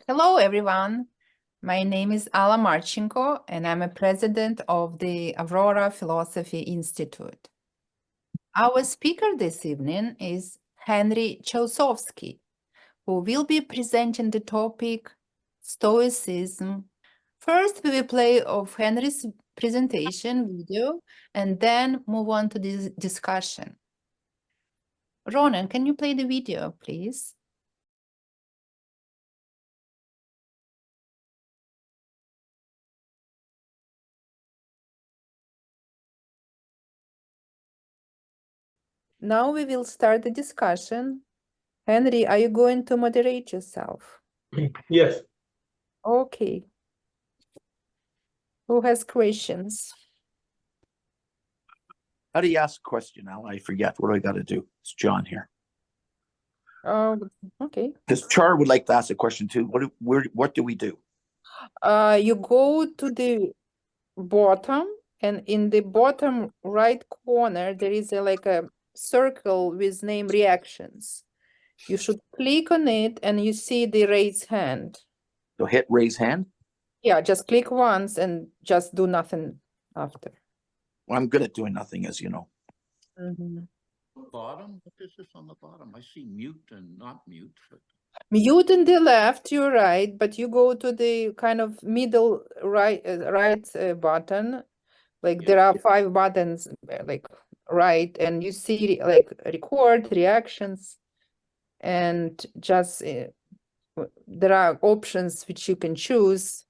Hello, everyone. My name is Alla Marchenko, and I'm a president of the Aurora Philosophy Institute. Our speaker this evening is Henry Chausovsky, who will be presenting the topic Stoicism. First, we will play of Henry's presentation video and then move on to this discussion. Ronan, can you play the video, please? Now we will start the discussion. Henry, are you going to moderate yourself? Yes. Okay. Who has questions? How do you ask a question, Al? I forget. What do I got to do? It's John here. Okay. Because Char would like to ask a question too. What do we do? You go to the bottom, and in the bottom right corner, there is like a circle with name reactions. You should click on it and you see the raise hand. So hit raise hand? Yeah, just click once and just do nothing after. Well, I'm good at doing nothing, as you know. Bottom? What is this on the bottom? I see mute and not mute. But... Mute in the left, you're right, but you go to the kind of middle right button. Like there are 5 buttons, like right, and you see like record, reactions, and just there are options which you can choose.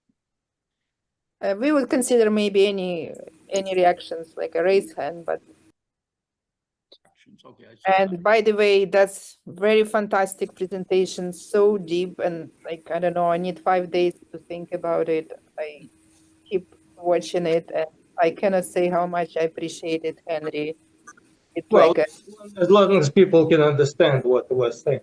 We would consider maybe any reactions like a raise hand, but Okay, and by the way, that's very fantastic presentation, so deep, and like I don't know, I need 5 days to think about it. I keep watching it, and I cannot say how much I appreciate it, Henry. It's Well, like as long as people can understand what was saying.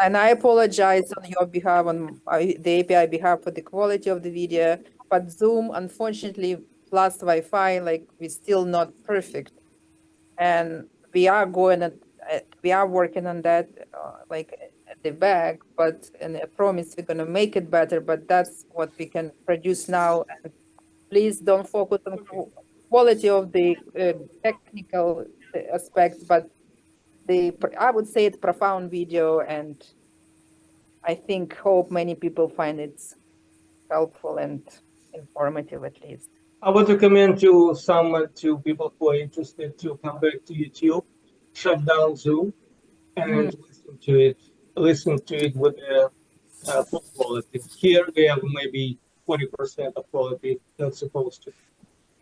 and I apologize on your behalf, on the API behalf, for the quality of the video, but Zoom, unfortunately, plus Wi-Fi, like we're still not perfect, and we are we are working on that, like at the back, but and I promise we're gonna make it better. But that's what we can produce now. And please don't focus on quality of the technical aspects, but I would say it's profound video, and I hope many people find it helpful and informative at least. I would recommend to people who are interested to come back to YouTube, shut down Zoom, and listen to it with full quality. Here we have maybe 20% of quality that's supposed to.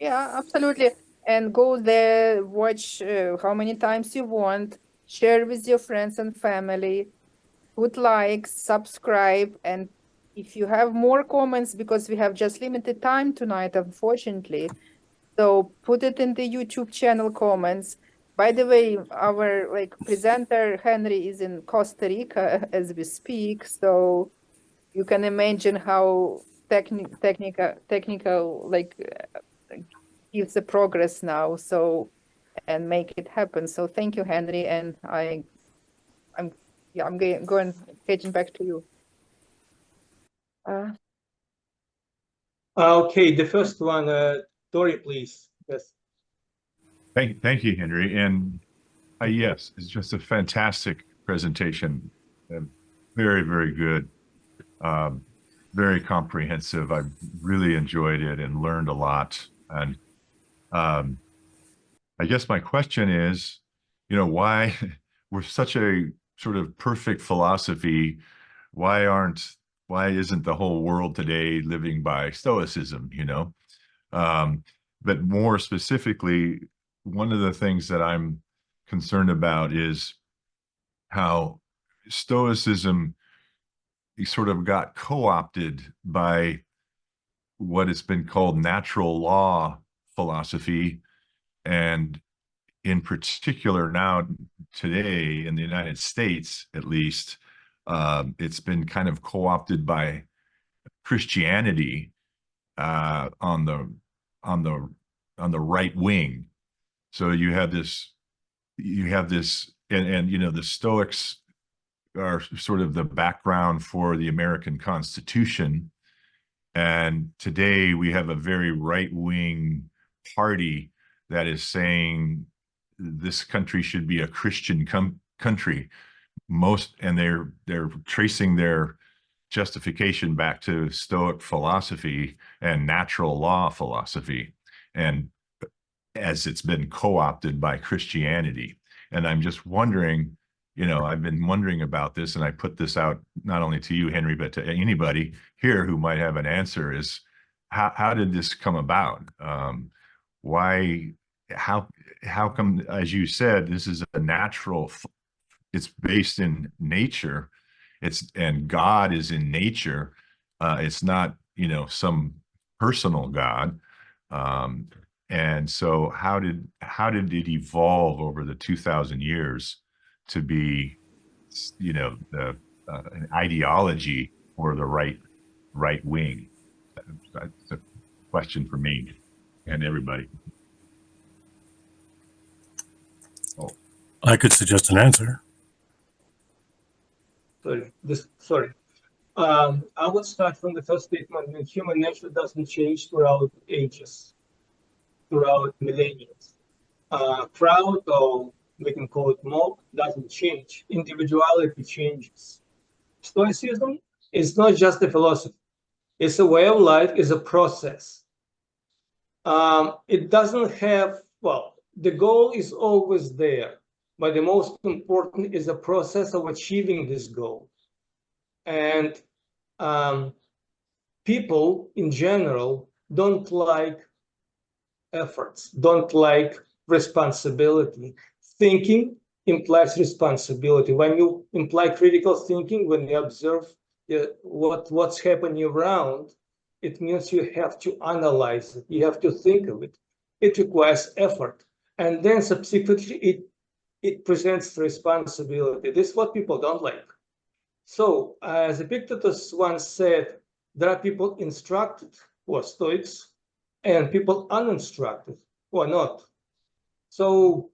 Yeah, absolutely. And go there, watch how many times you want, share with your friends and family, put likes, subscribe, and if you have more comments, because we have just limited time tonight, unfortunately, so put it in the YouTube channel comments. By the way, our presenter Henry is in Costa Rica as we speak, so you can imagine how technical gives the progress now. So and make it happen. So thank you, Henry, and I'm going getting back to you. Okay, the first one, Tori, please. Yes. Thank you, Henry. And yes, it's just a fantastic presentation. Very, very good. Very comprehensive. I really enjoyed it and learned a lot. And I guess my question is, why we're such a sort of perfect philosophy, why isn't the whole world today living by Stoicism, but more specifically, one of the things that I'm concerned about is how Stoicism sort of got co-opted by what has been called natural law philosophy. And in particular now today in the United States, at least, it's been kind of co-opted by Christianity on the right wing. So you have this, and the Stoics are sort of the background for the American Constitution. And today we have a very right-wing party that is saying this country should be a Christian country. And they're tracing their justification back to Stoic philosophy and natural law philosophy, and as it's been co-opted by Christianity. And I'm just wondering, I've been wondering about this, and I put this out not only to you, Henry, but to anybody here who might have an answer, is how did this come about? How come, as you said, this is a natural, it's based in nature, and God is in nature. It's not, some personal God. And so how did it evolve over the 2,000 years to be, an ideology for the right wing? That's a question for me and everybody. Oh, I could suggest an answer. Sorry. I would start from the first statement that human nature doesn't change throughout ages, throughout millennia. Crowd, or we can call it mob, doesn't change. Individuality changes. Stoicism is not just a philosophy. It's a way of life, it's a process. It doesn't have, the goal is always there, but the most important is the process of achieving this goal. And people in general don't like efforts, don't like responsibility. Thinking implies responsibility. When you imply critical thinking, when you observe what's happening around, it means you have to analyze it, you have to think of it. It requires effort. And then subsequently, it presents responsibility. This is what people don't like. So, as Epictetus once said, there are people instructed who are Stoics and people uninstructed who are not. So,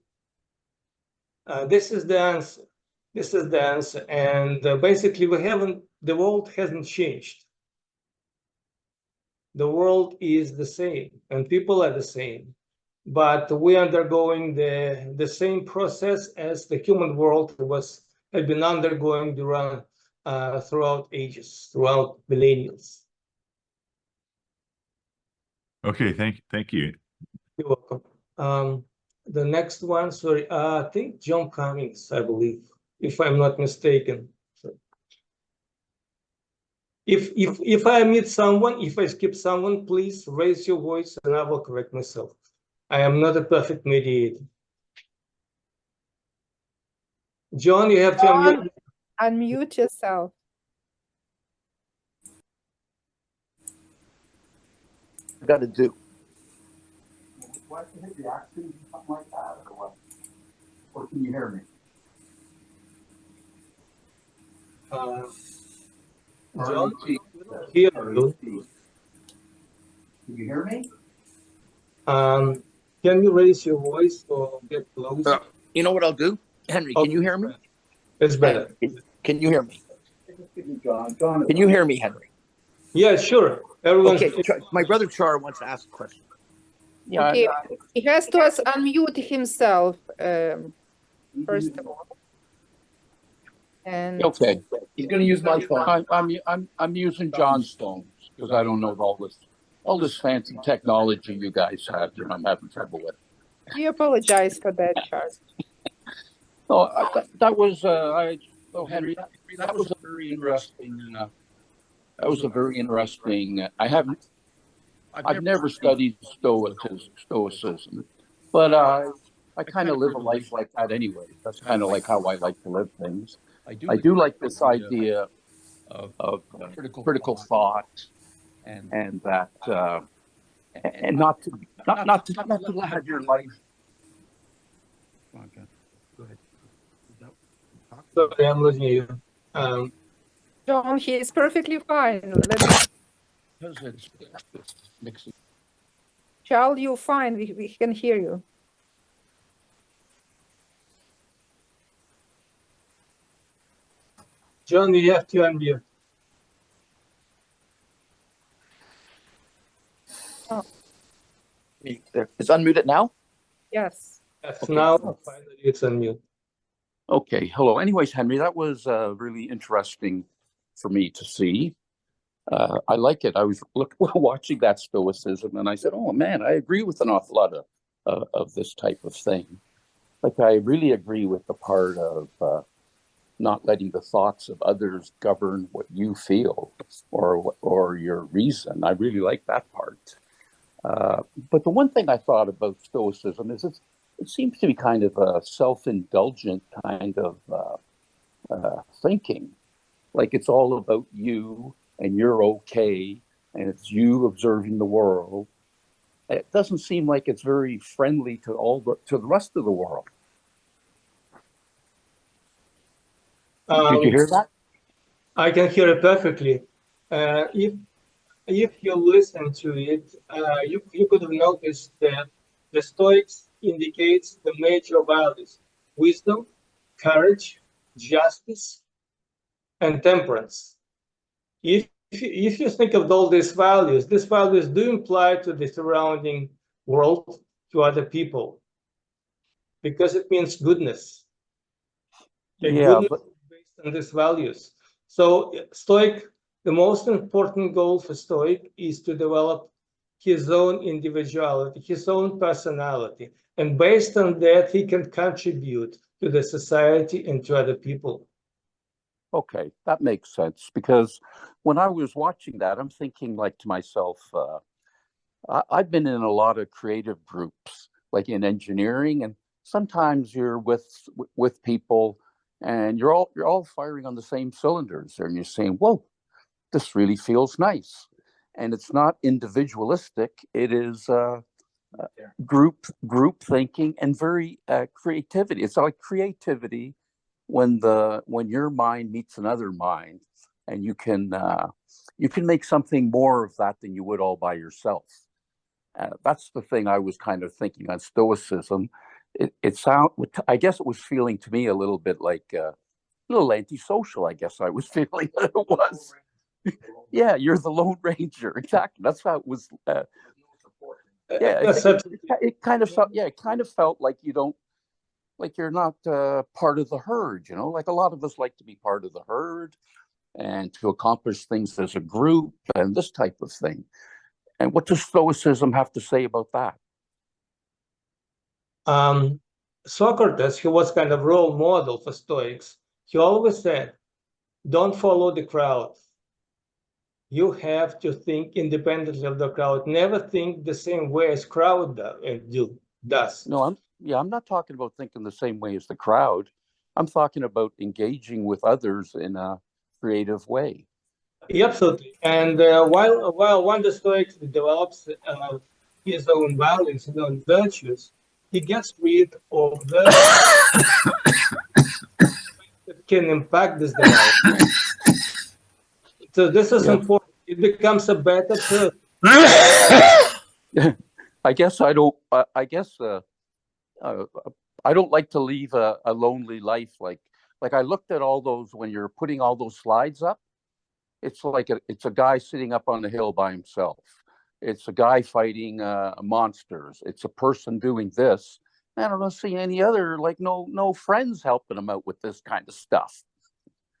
this is the answer. This is the answer. And basically, the world hasn't changed. The world is the same and people are the same. But we're undergoing the same process as the human world had been undergoing throughout ages, throughout millennia. okay, thank you. You're welcome. The next one, sorry, I think John Cummings, I believe, if I'm not mistaken. So if I meet someone, if I skip someone, please raise your voice and I will correct myself. I am not a perfect mediator. John, you have to John, unmute yourself. Got to do. What is the accent, something like that, or what? Or can you hear me? John, here you. Can you hear me? Can you raise your voice or get closer? You know what I'll do? Henry, can you hear me? It's better. Can you hear me? John, Can you hear me, Henry? Yeah, sure. Everyone. Okay, my brother Char wants to ask a question. Yeah, okay, he has to unmute himself first of all. And Okay, He's going to use my phone. I'm using John's phone because I don't know all this fancy technology you guys have that I'm having trouble with. we apologize for that, Charles. Oh, that was Henry. That was a very interesting. That was a very interesting. I've never studied Stoicism, but I kind of live a life like that anyway. That's kind of like how I like to live things. I do like this idea of critical thought and that and not to have your life. Go ahead. Sorry, I'm losing you. John, he is perfectly fine. Because it's mixing. Charles, you're fine. We can hear you. John, you have to unmute. It's unmuted now? Yes. Yes, Okay. now finally it's unmute. Okay, hello. Anyways, Henry, that was really interesting for me to see. I like it. I was watching that Stoicism, and I said, "Oh man, I agree with an awful lot of this type of thing." Like, I really agree with the part of not letting the thoughts of others govern what you feel or your reason. I really like that part. But the one thing I thought about Stoicism is it seems to be kind of a self-indulgent kind of thinking. Like, it's all about you and you're okay, and it's you observing the world. It doesn't seem like it's very friendly to the rest of the world. Did you hear that? I can hear it perfectly. If you listen to it, you could have noticed that the Stoics indicates the major values: wisdom, courage, justice, and temperance. If you think of all these values do imply to the surrounding world, to other people, because it means goodness. Yeah, Goodness but is based on these values. So Stoic, the most important goal for Stoic is to develop his own individuality, his own personality. And based on that, he can contribute to the society and to other people. okay, that makes sense, because when I was watching that, I'm thinking like to myself, I've been in a lot of creative groups, like in engineering, and sometimes you're with people, and you're all firing on the same cylinders, and you're saying, "Whoa, this really feels nice," and it's not individualistic. It is group thinking and very creativity. It's like creativity when your mind meets another mind, and you can make something more of that than you would all by yourself. That's the thing I was kind of thinking on Stoicism. I guess it was feeling to me a little bit like a little antisocial. I guess I was feeling that it was. Yeah, you're the Lone Ranger. Exactly. That's how it was. Yeah, Yes, it kind of felt. Yeah, it kind of felt like like you're not part of the herd. Like a lot of us like to be part of the herd and to accomplish things as a group and this type of thing. And what does Stoicism have to say about that? Socrates, who was kind of role model for Stoics, he always said, don't follow the crowd. You have to think independently of the crowd. Never think the same way as crowd does. No, I'm not talking about thinking the same way as the crowd. I'm talking about engaging with others in a creative way. Yeah, absolutely. And while one the Stoic develops his own values, his own virtues, he gets rid of that can impact this development. So this is important. It becomes a better person. I guess I don't. I guess I don't like to leave a lonely life. Like I looked at all those when you're putting all those slides up. It's like it's a guy sitting up on the hill by himself. It's a guy fighting monsters. It's a person doing this. I don't see any other no friends helping him out with this kind of stuff.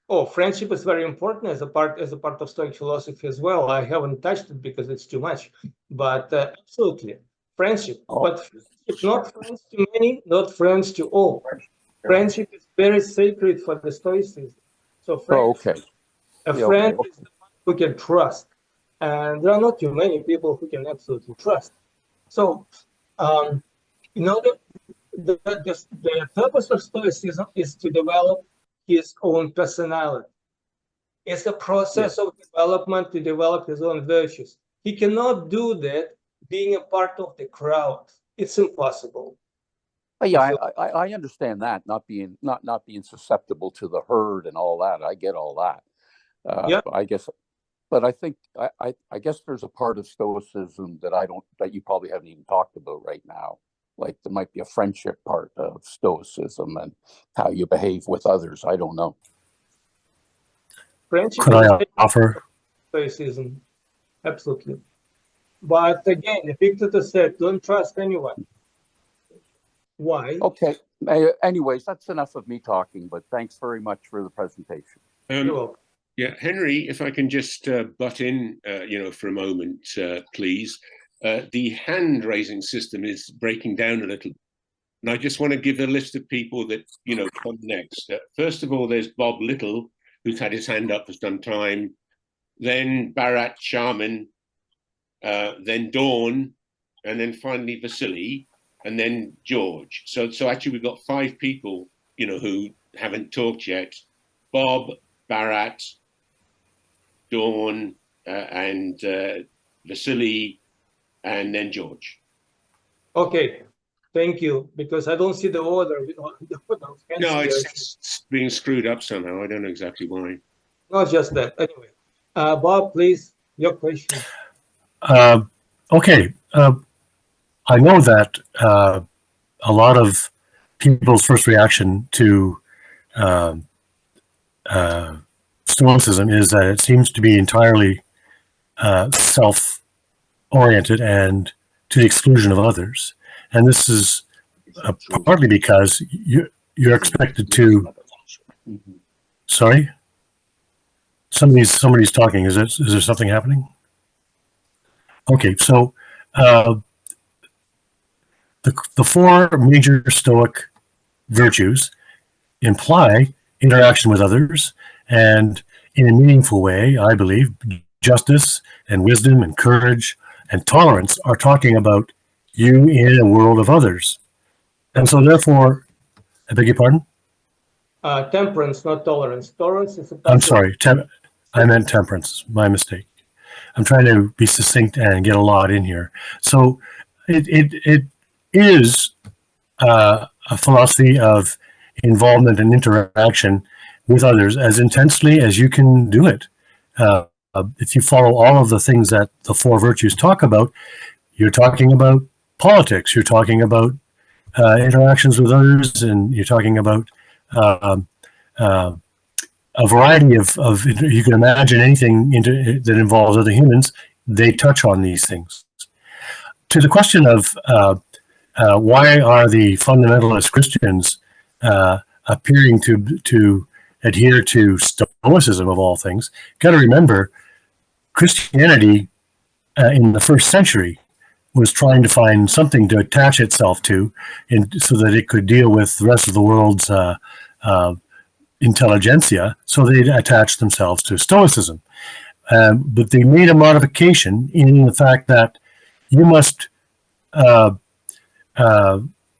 Oh, friendship is very important as a part of Stoic philosophy as well. I haven't touched it because it's too much, but absolutely friendship. Oh. But friendship, not friends to many, not friends to all. Friendship is very sacred for the Stoicism. So a friend is the one who can trust, and there are not too many people who can absolutely trust. So, in order, the purpose of Stoicism is to develop his own personality. It's a process of development to develop his own virtues. He cannot do that being a part of the crowd. It's impossible. Yeah, I understand that, not being susceptible to the herd and all that. I get all that. Yeah. I guess, but I think I guess there's a part of Stoicism that you probably haven't even talked about right now. Like there might be a friendship part of Stoicism and how you behave with others. I don't know. Friendship Could is I offer? Stoicism, absolutely. But again, Epictetus said, don't trust anyone. Why? Okay. Anyways, that's enough of me talking, but thanks very much for the presentation. You're welcome. Yeah, Henry, if I can just butt in, for a moment, please. The hand-raising system is breaking down a little, and I just want to give a list of people that come next. First of all, there's Bob Little, who's had his hand up for some time. Then Bharat Sharman, then Dawn, and then finally Vasily, and then George. So actually, we've got 5 people, who haven't talked yet. Bob, Bharat, Dawn, and Vasily, and then George. Okay, thank you, because I don't see the order. No, it's being screwed up somehow. I don't know exactly why. Not just that. Anyway, Bob, please, your question. Okay. I know that a lot of people's first reaction to Stoicism is that it seems to be entirely self-oriented and to the exclusion of others. And this is partly because you're expected to. Sorry, somebody's talking. Is there something happening? Okay, so the 4 major Stoic virtues imply interaction with others, and in a meaningful way, I believe, justice and wisdom and courage and tolerance are talking about you in a world of others. And so therefore, I beg your pardon? Temperance, not tolerance. Tolerance is a I'm sorry, I meant temperance, my mistake. I'm trying to be succinct and get a lot in here. So it is a philosophy of involvement and interaction with others as intensely as you can do it. If you follow all of the things that the 4 virtues talk about, you're talking about politics, you're talking about interactions with others, and you're talking about a variety of you can imagine anything that involves other humans, they touch on these things. To the question of why are the fundamentalist Christians appearing to adhere to Stoicism of all things? Got to remember, Christianity in the 1st century was trying to find something to attach itself to, so that it could deal with the rest of the world's intelligentsia. So they attached themselves to Stoicism, but they made a modification in the fact that you must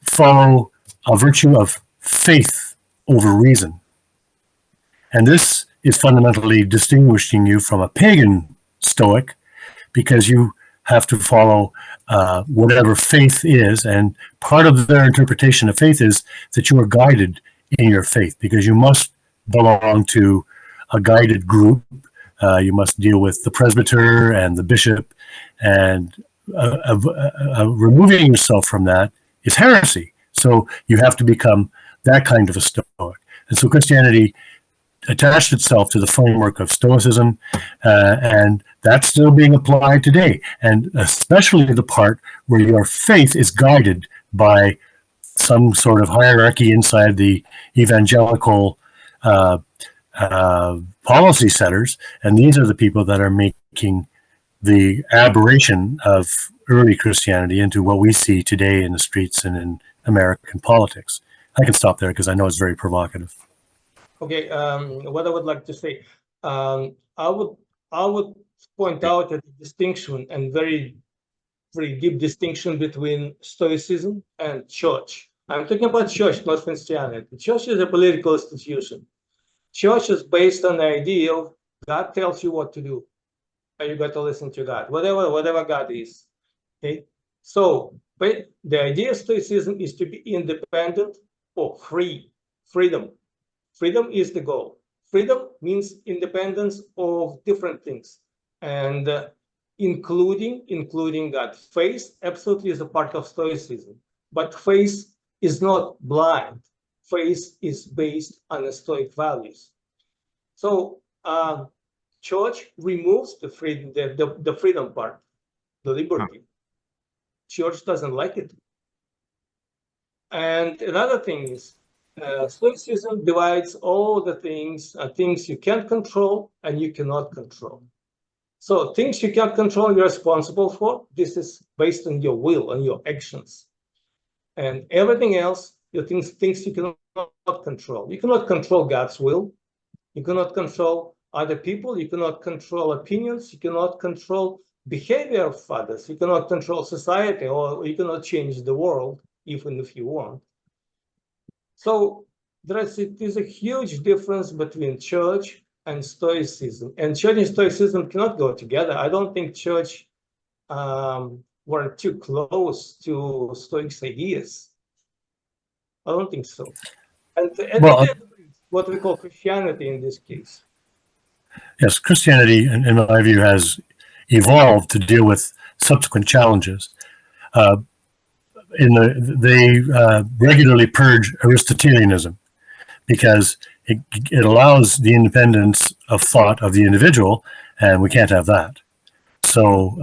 follow a virtue of faith over reason. And this is fundamentally distinguishing you from a pagan Stoic, because you have to follow whatever faith is. And part of their interpretation of faith is that you are guided in your faith, because you must belong to a guided group. You must deal with the presbyter and the bishop, and removing yourself from that is heresy. So you have to become that kind of a Stoic. And so Christianity attached itself to the framework of Stoicism, and that's still being applied today. And especially the part where your faith is guided by some sort of hierarchy inside the evangelical policy setters, and these are the people that are making the aberration of early Christianity into what we see today in the streets and in American politics. I can stop there because I know it's very provocative. Okay, what I would like to say, I would point out a distinction, and very deep distinction, between Stoicism and church. I'm talking about church, not Christianity. Church is a political institution. Church is based on the idea of God tells you what to do, and you got to listen to God, whatever God is. Okay, so but the idea of Stoicism is to be independent or freedom. Freedom is the goal. Freedom means independence of different things, and including that. Faith absolutely is a part of Stoicism, but faith is not blind. Faith is based on the Stoic values. So church removes the freedom, the freedom part, the liberty. Church doesn't like it. And another thing is, Stoicism divides all the things you can't control and you cannot control. So things you can't control, you're responsible for. This is based on your will and your actions. And everything else, things you cannot control. You cannot control God's will. You cannot control other people. You cannot control opinions. You cannot control behavior of others. You cannot control society, or you cannot change the world, even if you want. So it is a huge difference between church and Stoicism. And church and Stoicism cannot go together. I don't think church were too close to Stoics' ideas. I don't think so. And what we call Christianity in this case. Yes, Christianity, in my view, has evolved to deal with subsequent challenges. They regularly purge Aristotelianism because it allows the independence of thought of the individual, and we can't have that. So,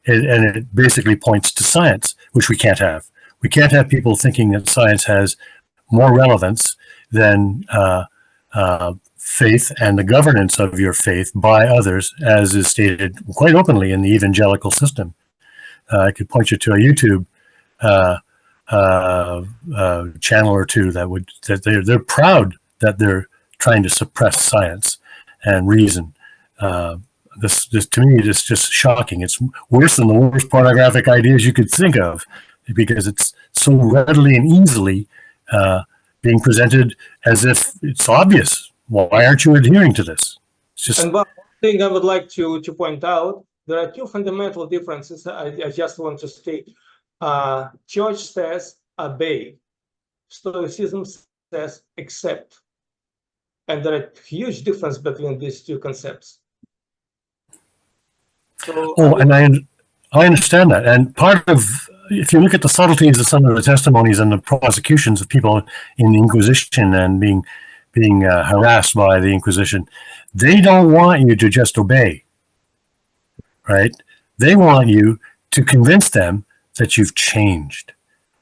it basically points to science, which we can't have. We can't have people thinking that science has more relevance than faith and the governance of your faith by others, as is stated quite openly in the evangelical system. I could point you to a YouTube channel or two that they're proud that they're trying to suppress science and reason. This to me is just shocking. It's worse than the worst pornographic ideas you could think of, because it's so readily and easily being presented as if it's obvious. Why aren't you adhering to this? It's just. And one thing I would like to point out, there are two fundamental differences I just want to state. Church says obey. Stoicism says accept. And there are huge difference between these two concepts. So, and I understand that. And part of, if you look at the subtleties of some of the testimonies and the prosecutions of people in the Inquisition and being harassed by the Inquisition, they don't want you to just obey, right? They want you to convince them that you've changed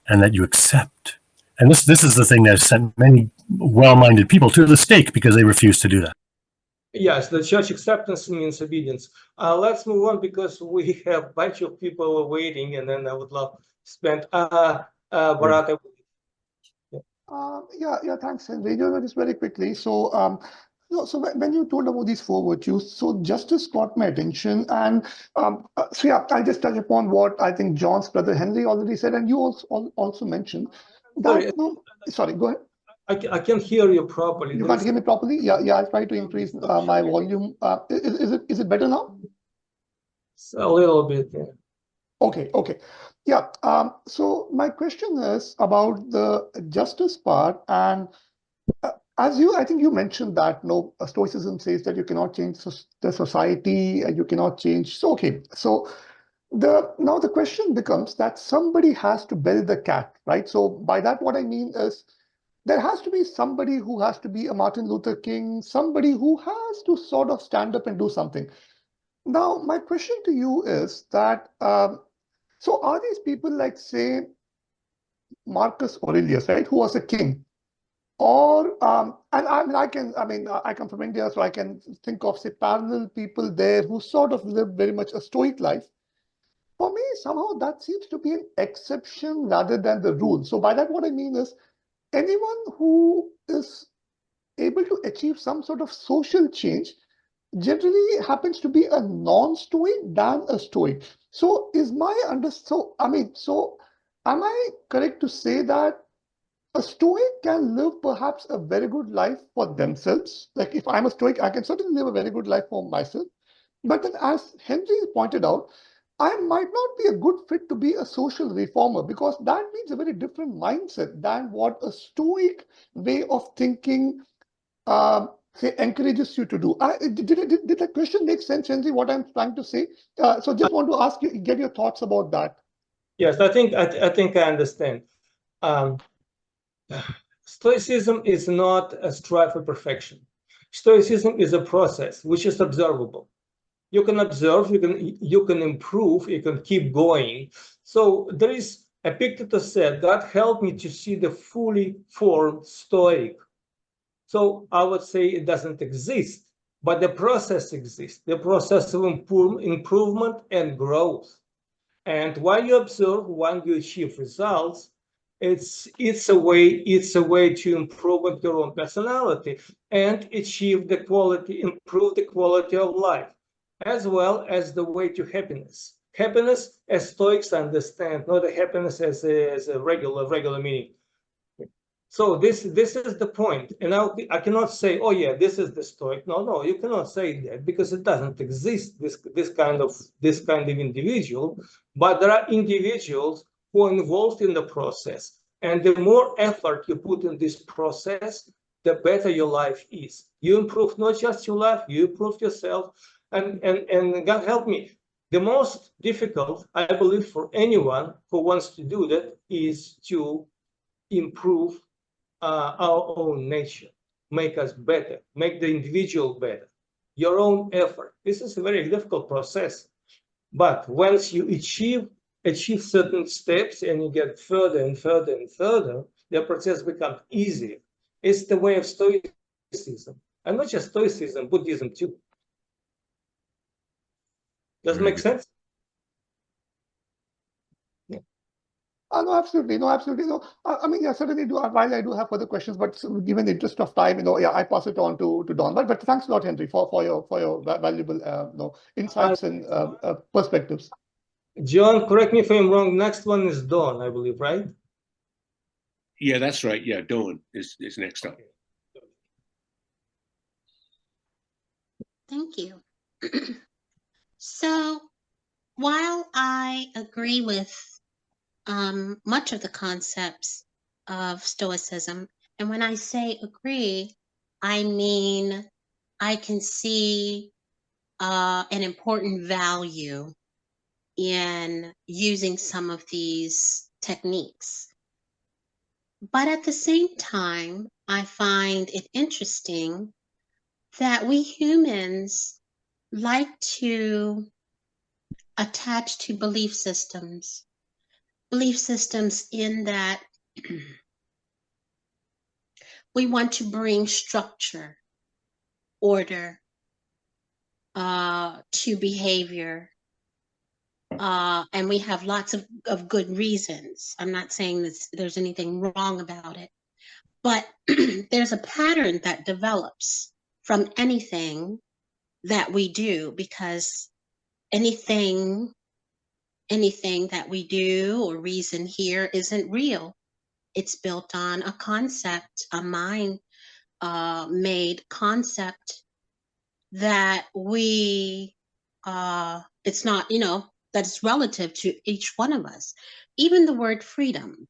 and that you accept. And this is the thing that has sent many well-minded people to the stake, because they refuse to do that. Yes, the church acceptance means obedience. Let's move on, because we have a bunch of people waiting, and then I would love to spend Bharat. Yeah, thanks, Henry. Just very quickly. So, so when you told about these four virtues, so justice caught my attention, and so yeah, I'll just touch upon what I think John's brother Henry already said, and you also mentioned that. Sorry, go ahead. I can hear you properly. You can't hear me properly? Yeah, I'll try to increase my volume. Is it better now? A little bit, yeah. Okay. Yeah. So my question is about the justice part, and I think you mentioned that Stoicism says that you cannot change the society, you cannot change. So so now the question becomes that somebody has to bury the cat, right? So by that, what I mean is, there has to be somebody who has to be a Martin Luther King, somebody who has to sort of stand up and do something. Now, my question to you is that, so are these people like, say, Marcus Aurelius, right, who was a king? Or, and I come from India, so I can think of, say, parallel people there who sort of live very much a Stoic life. For me, somehow that seems to be an exception rather than the rule. So by that, what I mean is, anyone who is able to achieve some sort of social change generally happens to be a non-Stoic than a Stoic. So am I correct to say that a Stoic can live perhaps a very good life for themselves? Like, if I'm a Stoic, I can certainly live a very good life for myself. But then, as Henry pointed out, I might not be a good fit to be a social reformer, because that means a very different mindset than what a Stoic way of thinking say encourages you to do. Did that question make sense, Henry, what I'm trying to say? So just want to ask you, get your thoughts about that. Yes, I think I understand. Stoicism is not a strive for perfection. Stoicism is a process which is observable. You can observe, you can improve, you can keep going. So there is Epictetus said, God helped me to see the fully formed Stoic. So I would say it doesn't exist, but the process exists, the process of improvement and growth. And while you observe, while you achieve results, it's a way to improve your own personality and achieve the quality, improve the quality of life, as well as the way to happiness. Happiness, as Stoics understand, not a happiness as a regular meaning. So this is the point. And I cannot say, oh yeah, this is the Stoic. No, you cannot say that because it doesn't exist, this kind of individual. But there are individuals who are involved in the process. And the more effort you put in this process, the better your life is. You improve not just your life, you improve yourself. And God help me, the most difficult, I believe, for anyone who wants to do that is to improve our own nature, make us better, make the individual better. Your own effort. This is a very difficult process. But once you achieve certain steps and you get further and further and further, the process becomes easier. It's the way of Stoicism. And not just Stoicism, Buddhism too. Does it Very make good. sense? No, absolutely. No, absolutely. No, I mean, yeah, certainly do. While I do have further questions, but given the interest of time, yeah, I pass it on to Don. But thanks a lot, Henry, for your valuable insights and perspectives. John, correct me if I'm wrong. Next one is Dawn, I believe, right? Yeah, that's right. Yeah, Dawn is next up. Thank you. So while I agree with much of the concepts of Stoicism, and when I say agree, I mean I can see an important value in using some of these techniques. But at the same time, I find it interesting that we humans like to attach to belief systems in that we want to bring structure, order to behavior. And we have lots of good reasons. I'm not saying there's anything wrong about it, but there's a pattern that develops from anything that we do, because anything that we do or reason here isn't real. It's built on a concept, a mind made concept that we it's not, that's relative to each one of us. Even the word freedom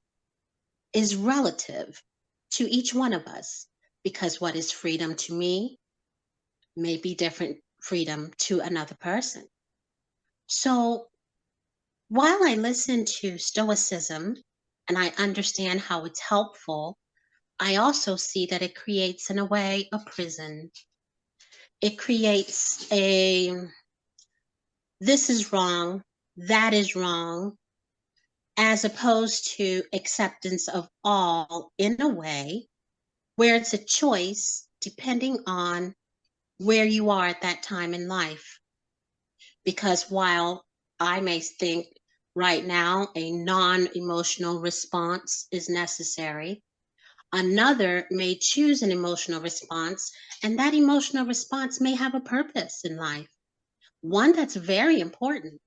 is relative to each one of us, because what is freedom to me may be different freedom to another person. So while I listen to Stoicism and I understand how it's helpful, I also see that it creates, in a way, a prison. It creates this is wrong, that is wrong, as opposed to acceptance of all, in a way where it's a choice depending on where you are at that time in life. Because while I may think right now a non-emotional response is necessary, another may choose an emotional response, and that emotional response may have a purpose in life, one that's very important.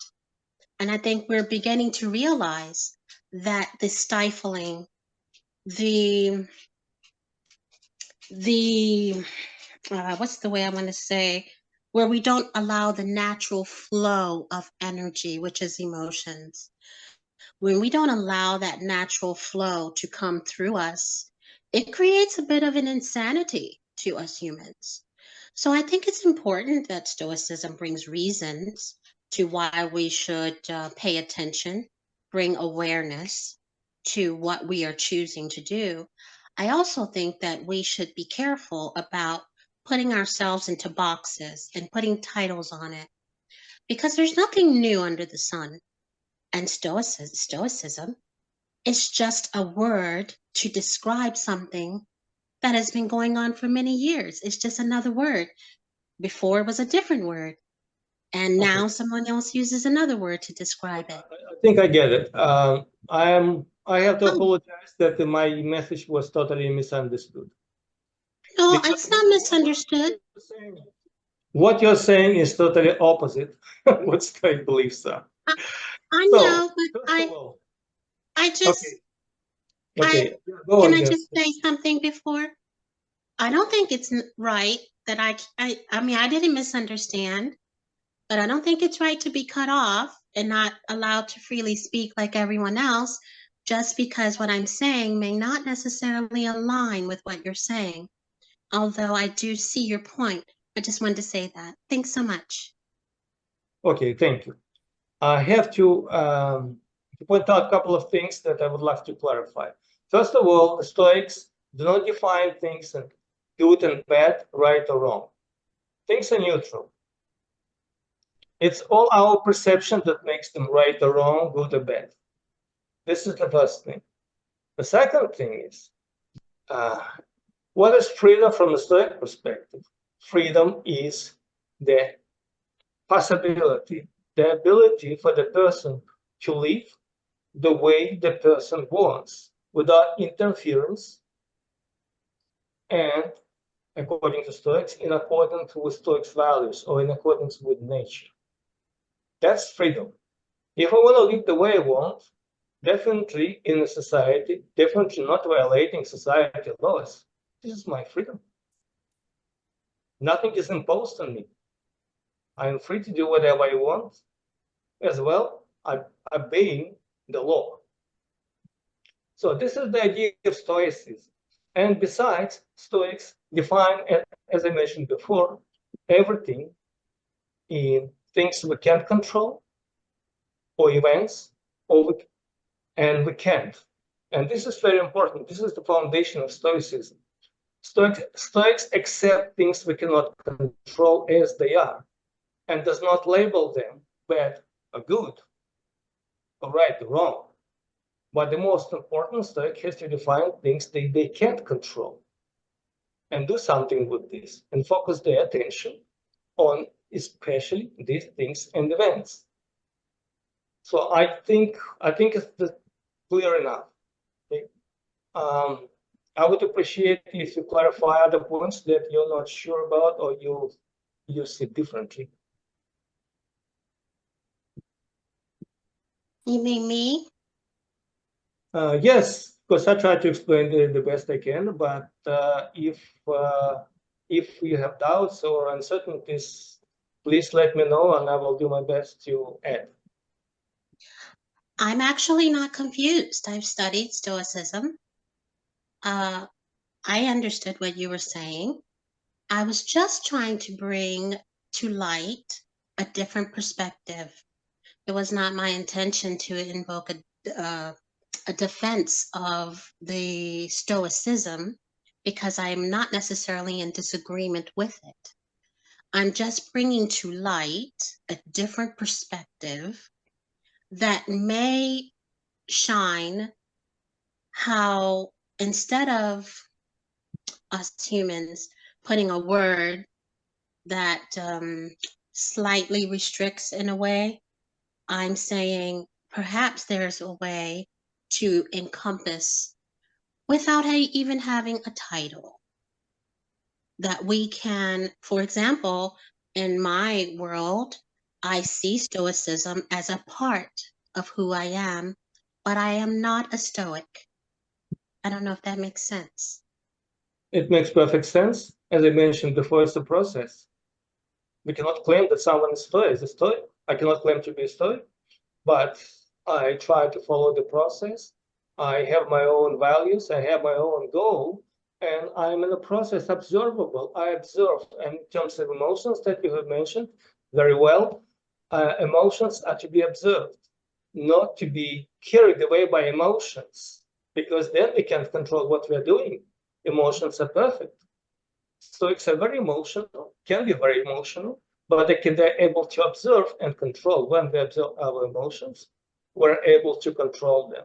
And I think we're beginning to realize that the stifling, the what's the way I want to say, where we don't allow the natural flow of energy, which is emotions. When we don't allow that natural flow to come through us, it creates a bit of an insanity to us humans. So I think it's important that Stoicism brings reasons to why we should pay attention, bring awareness to what we are choosing to do. I also think that we should be careful about putting ourselves into boxes and putting titles on it, because there's nothing new under the sun. And Stoicism is just a word to describe something that has been going on for many years. It's just another word. Before it was a different word. And now Okay. someone else uses another word to describe it. I think I get it. I have to Oh. apologize that my message was totally misunderstood. No, Because it's not misunderstood. what you're saying is totally opposite what Stoic beliefs are. I So, know, but first of all, I just, okay, go can on, I yes. just say something before? I don't think it's right that I mean, I didn't misunderstand, but I don't think it's right to be cut off and not allowed to freely speak like everyone else, just because what I'm saying may not necessarily align with what you're saying. Although I do see your point. I just wanted to say that. Thanks so much. Okay, thank you. I have to point out a couple of things that I would like to clarify. First of all, the Stoics do not define things as good and bad, right or wrong. Things are neutral. It's all our perception that makes them right or wrong, good or bad. This is the first thing. The second thing is, what is freedom from a Stoic perspective? Freedom is the possibility, the ability for the person to live the way the person wants without interference and, according to Stoics, in accordance with Stoics' values or in accordance with nature. That's freedom. If I want to live the way I want, definitely in a society, definitely not violating society laws, this is my freedom. Nothing is imposed on me. I am free to do whatever I want, as well as obeying the law. So this is the idea of Stoicism. And besides, Stoics define, as I mentioned before, everything in things we can't control, or events, and we can't. And this is very important. This is the foundation of Stoicism. Stoics accept things we cannot control as they are, and does not label them bad or good, or right or wrong. But the most important, Stoic has to define things they can't control and do something with this and focus their attention on especially these things and events. So I think it's clear enough. Okay? I would appreciate if you clarify other points that you're not sure about or you see differently. You mean me? Yes, because I try to explain the best I can, but if you have doubts or uncertainties, please let me know and I will do my best to add. I'm actually not confused. I've studied Stoicism. I understood what you were saying. I was just trying to bring to light a different perspective. It was not my intention to invoke a defense of the Stoicism, because I am not necessarily in disagreement with it. I'm just bringing to light a different perspective that may shine how, instead of us humans putting a word that slightly restricts in a way, I'm saying perhaps there's a way to encompass without even having a title, that we can, for example, in my world, I see Stoicism as a part of who I am, but I am not a Stoic. I don't know if that makes sense. It makes perfect sense. As I mentioned before, it's a process. We cannot claim that someone is a Stoic. I cannot claim to be a Stoic, but I try to follow the process. I have my own values. I have my own goal, and I'm in the process observable. I observe, and in terms of emotions that you have mentioned very well, emotions are to be observed, not to be carried away by emotions, because then we can't control what we're doing. Emotions are perfect. Stoics are very emotional, can be very emotional, but they're able to observe and control. When we observe our emotions, we're able to control them.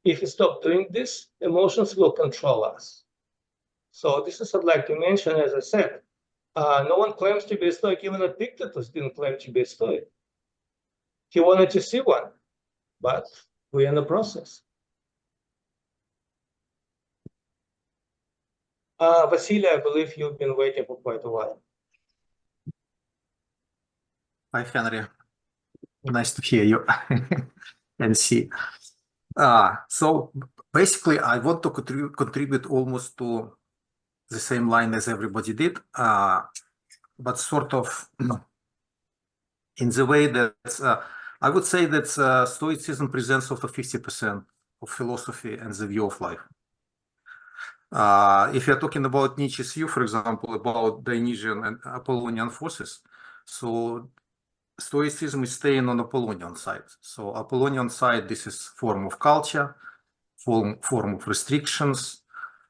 If we stop doing this, emotions will control us. So this is what I'd like to mention. As I said, no one claims to be a Stoic. Even Epictetus didn't claim to be a Stoic. He wanted to see one, but we're in the process. Vasily, I believe you've been waiting for quite a while. Hi, Henry. Nice to hear you and see. So basically, I want to contribute almost to the same line as everybody did, but sort of in the way that I would say that Stoicism presents sort of 50% of philosophy and the view of life. If you're talking about Nietzsche's view, for example, about Dionysian and Apollonian forces, so Stoicism is staying on Apollonian side. So Apollonian side, this is form of culture, form of restrictions,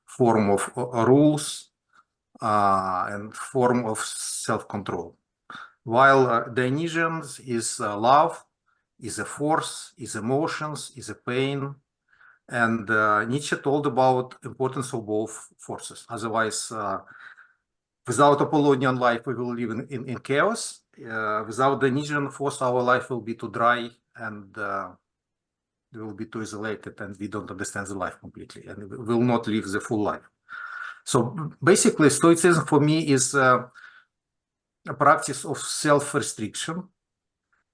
form of rules, and form of self-control. While Dionysians is love, is a force, is emotions, is a pain. And Nietzsche told about importance of both forces. Otherwise, without Apollonian life, we will live in chaos. Without Dionysian force, our life will be too dry and we will be too isolated, and we don't understand the life completely, and we will not live the full life. So basically, Stoicism for me is a practice of self-restriction,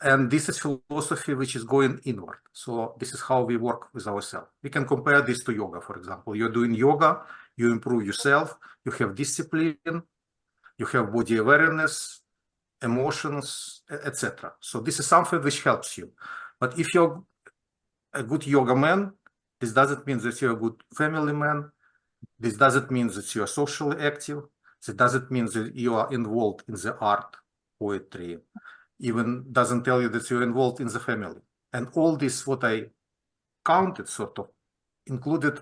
and this is philosophy which is going inward. So this is how we work with ourselves. We can compare this to yoga, for example. You're doing yoga, you improve yourself, you have discipline, you have body awareness, emotions, etc. So this is something which helps you. But if you're a good yoga man, this doesn't mean that you're a good family man. This doesn't mean that you are socially active. It doesn't mean that you are involved in the art, poetry, even doesn't tell you that you're involved in the family. And all this, what I counted, sort of, included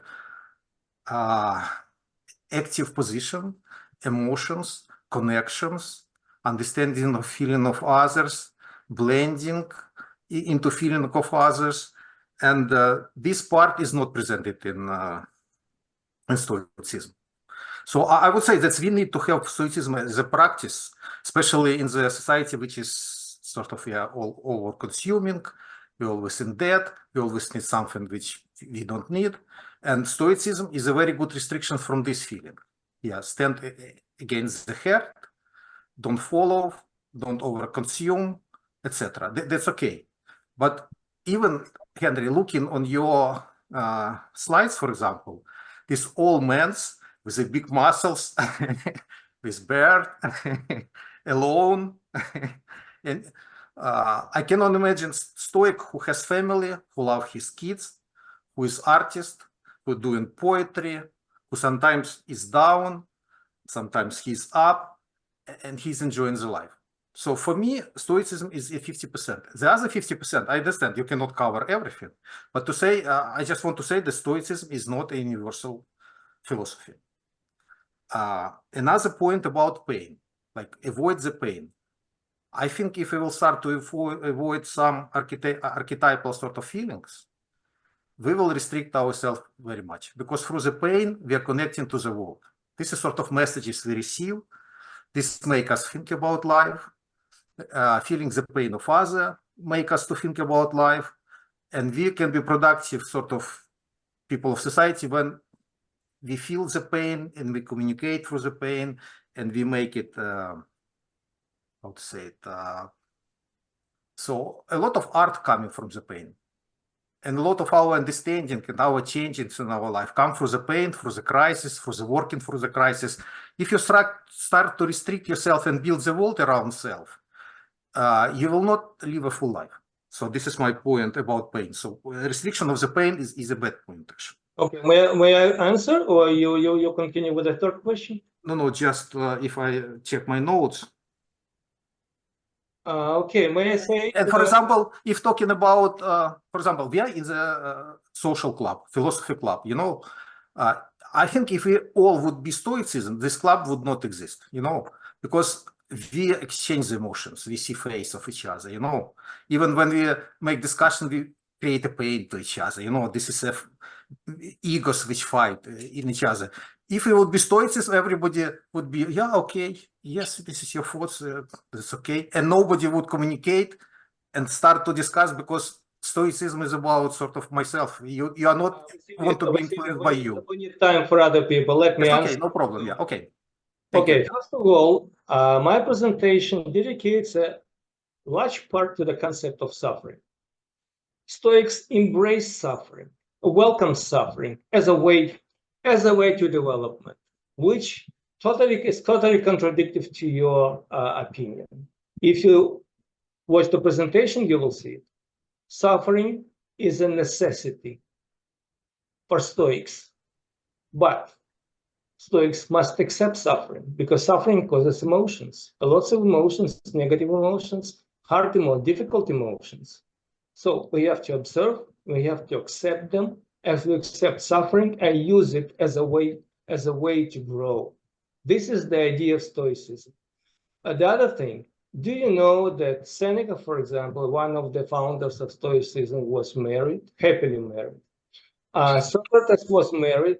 active position, emotions, connections, understanding of feeling of others, blending into feeling of others. And this part is not presented in Stoicism. So I would say that we need to have Stoicism as a practice, especially in the society which is sort of all over-consuming. We're always in debt. We always need something which we don't need. And Stoicism is a very good restriction from this feeling. Yeah, stand against the herd, don't follow, don't over-consume, etc. That's okay. But even, Henry, looking on your slides, for example, this old man's with the big muscles, with beard, alone. And I cannot imagine Stoic who has family, who love his kids, who is artist, who doing poetry, who sometimes is down, sometimes he's up, and he's enjoying the life. So for me, Stoicism is a 50%. The other 50%, I understand you cannot cover everything, but to say, I just want to say that Stoicism is not a universal philosophy. Another point about pain, like avoid the pain. I think if we will start to avoid some archetypal sort of feelings, we will restrict ourselves very much, because through the pain, we are connecting to the world. This is sort of messages we receive. This make us think about life. Feeling the pain of others make us to think about life. And we can be productive sort of people of society when we feel the pain and we communicate through the pain and we make it, how to say it, so a lot of art coming from the pain. And a lot of our understanding and our changes in our life come through the pain, through the crisis, through the working through the crisis. If you start to restrict yourself and build the world around self, you will not live a full life. So this is my point about pain. So restriction of the pain is a bad point, actually. Okay, may I answer, or you continue with the third question? No, just if I check my notes. Okay, may I say? And for example, if talking about, for example, we are in the social club, philosophy club, you know, I think if we all would be Stoicism, this club would not exist, you know, because we exchange the emotions, we see face of each other, you know. Even when we make discussion, we create a pain to each other, you know. This is egos which fight in each other. If we would be Stoicism, everybody would be, yeah, okay, yes, this is your thoughts, that's okay, and nobody would communicate and start to discuss, because Stoicism is about sort of myself. You are not want to be influenced by you. We need time for other people. Let me It's answer. okay, no problem. Yeah, okay. Thank Okay, you. first of all, my presentation dedicates a large part to the concept of suffering. Stoics embrace suffering, welcome suffering as a way to development, which is totally contradictory to your opinion. If you watch the presentation, you will see it. Suffering is a necessity for Stoics, but Stoics must accept suffering, because suffering causes emotions, lots of emotions, negative emotions, hard emotions, difficult emotions. So we have to observe, we have to accept them as we accept suffering and use it as a way to grow. This is the idea of Stoicism. The other thing, do you know that Seneca, for example, one of the founders of Stoicism, was married, happily married? Socrates was married,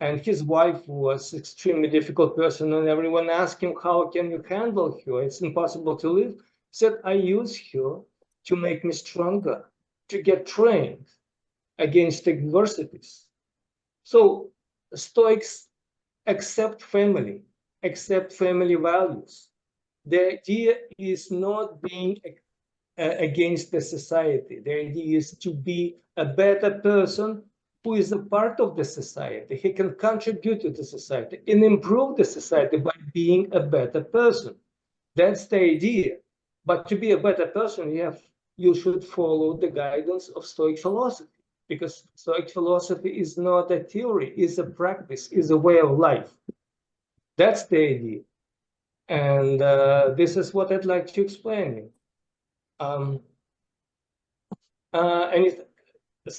and his wife was an extremely difficult person, and everyone asked him, how can you handle her? It's impossible to live. He said, I use her to make me stronger, to get trained against adversities. So Stoics accept family values. The idea is not being against the society. The idea is to be a better person who is a part of the society. He can contribute to the society and improve the society by being a better person. That's the idea. But to be a better person, you should follow the guidance of Stoic philosophy, because Stoic philosophy is not a theory, it's a practice, it's a way of life. That's the idea. And this is what I'd like to explain.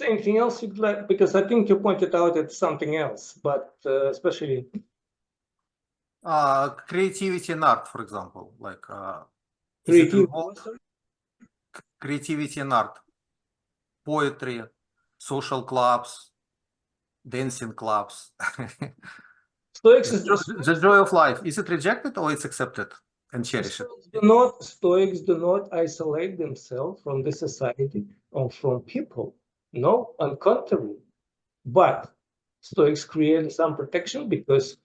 Anything else you'd like? Because I think you pointed out it's something else, but especially Creativity and art, for example, like creativity and art, poetry, social clubs, dancing clubs. Stoics the joy of life. Is it rejected or it's accepted and cherished? Stoics do not isolate themselves from the society or from people. No, on the contrary. But Stoics create some protection because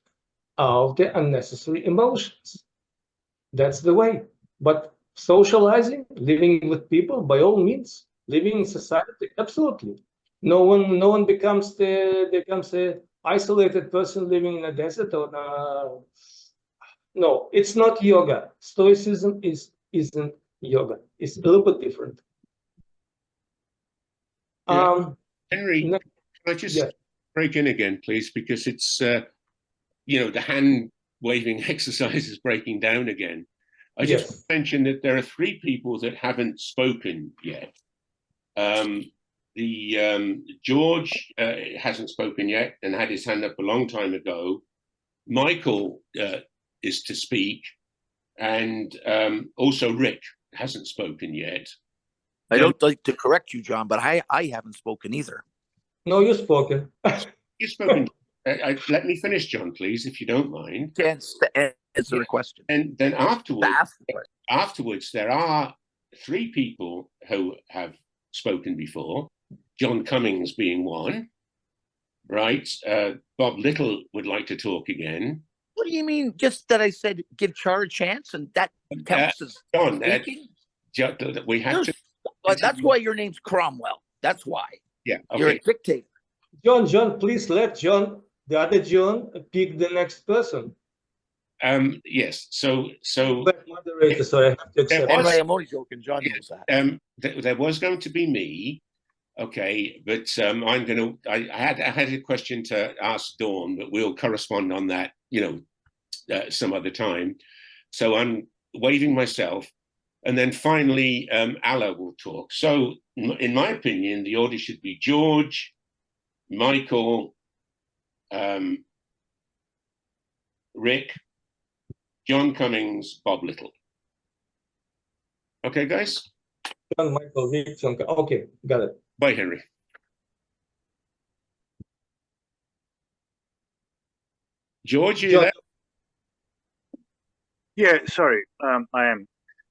of the unnecessary emotions. That's the way. But socializing, living with people, by all means, living in society, absolutely. No one becomes a isolated person living in a desert or no, it's not yoga. Stoicism isn't yoga. It's a little bit different. Henry, can I just break in again, please? Because it's, the hand waving exercise is breaking down again. I just mentioned that there are 3 people that haven't spoken yet. George hasn't spoken yet and had his hand up a long time ago. Michael is to speak, and also Rick hasn't spoken yet. I don't like to correct you, John, but I haven't spoken either. No, you've spoken. You've spoken. Let me finish, John, please, if you don't mind. Can't answer the question. And then afterwards, there are 3 people who have spoken before, John Cummings being one, right? Bob Little would like to talk again. What do you mean? Just that I said give Char a chance, and that counts as John, speaking? We have to. That's why your name's Cromwell. That's why. Yeah, okay. You're a dictator. John, please let the other John, pick the next person. Yes. So. Moderator, sorry, I have to accept. I'm only joking. John knows that. There was going to be me, okay, but I had a question to ask Dawn, but we'll correspond on that, some other time. So I'm waiving myself, and then finally, Alla will talk. So, in my opinion, the order should be George, Michael, Rick, John Cummings, Bob Little. Okay, guys? John, Michael, Rick, John. Okay, got it. Bye, Henry. George, are you there? Yeah, sorry, I am.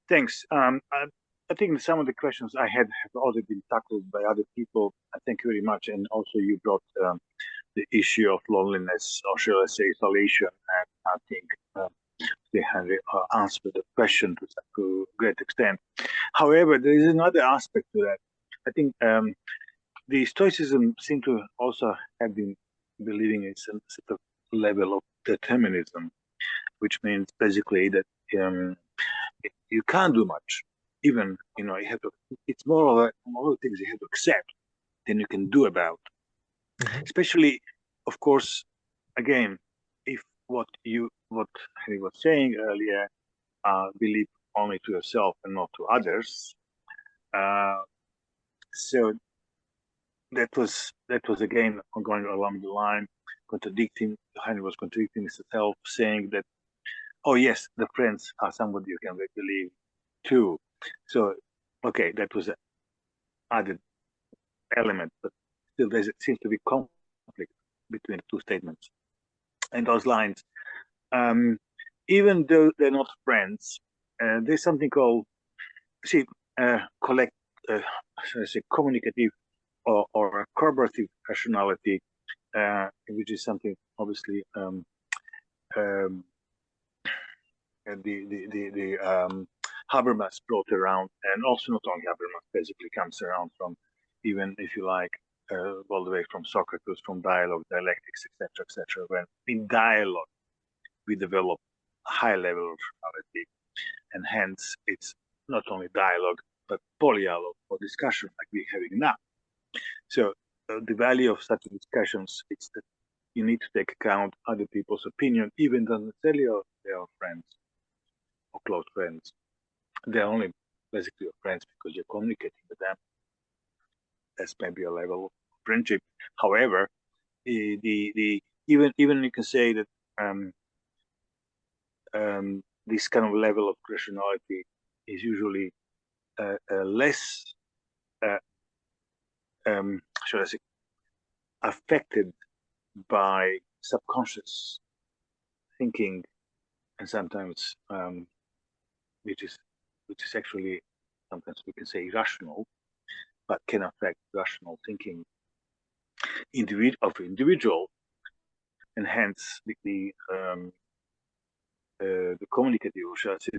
Thanks. I think some of the questions I had have already been tackled by other people. Thank you very much. And also you brought the issue of loneliness, or shall I say isolation, and I think they have answered the question to a great extent. However, there is another aspect to that. I think the Stoicism seem to also have been believing in some sort of level of determinism, which means basically that you can't do much. Even, you know, you have to, it's more of things you have to accept than you can do about. Especially, of course, again, if what Harry was saying earlier, believe only to yourself and not to others. So that was again going along the line, Henry was contradicting himself, saying that, oh yes, the friends are somebody you can believe too. So, okay, that was an added element, but still there seems to be conflict between the two statements. And those lines, even though they're not friends, there's something called, communicative or corroborative rationality, which is something obviously Habermas brought around, and also not only Habermas basically comes around from, even if you like, all the way from Socrates, from dialogue, dialectics, etc., when in dialogue we develop a high level of rationality, and hence it's not only dialogue but polyalogue or discussion like we're having now. So the value of such discussions is that you need to take account other people's opinion, even though necessarily they are friends or close friends. They're only basically your friends because you're communicating with them. That's maybe a level of friendship. However, even you can say that this kind of level of rationality is usually less, should I say, affected by subconscious thinking, and sometimes which is actually sometimes we can say irrational, but can affect rational thinking of individual, and hence the communicative, or shall I say,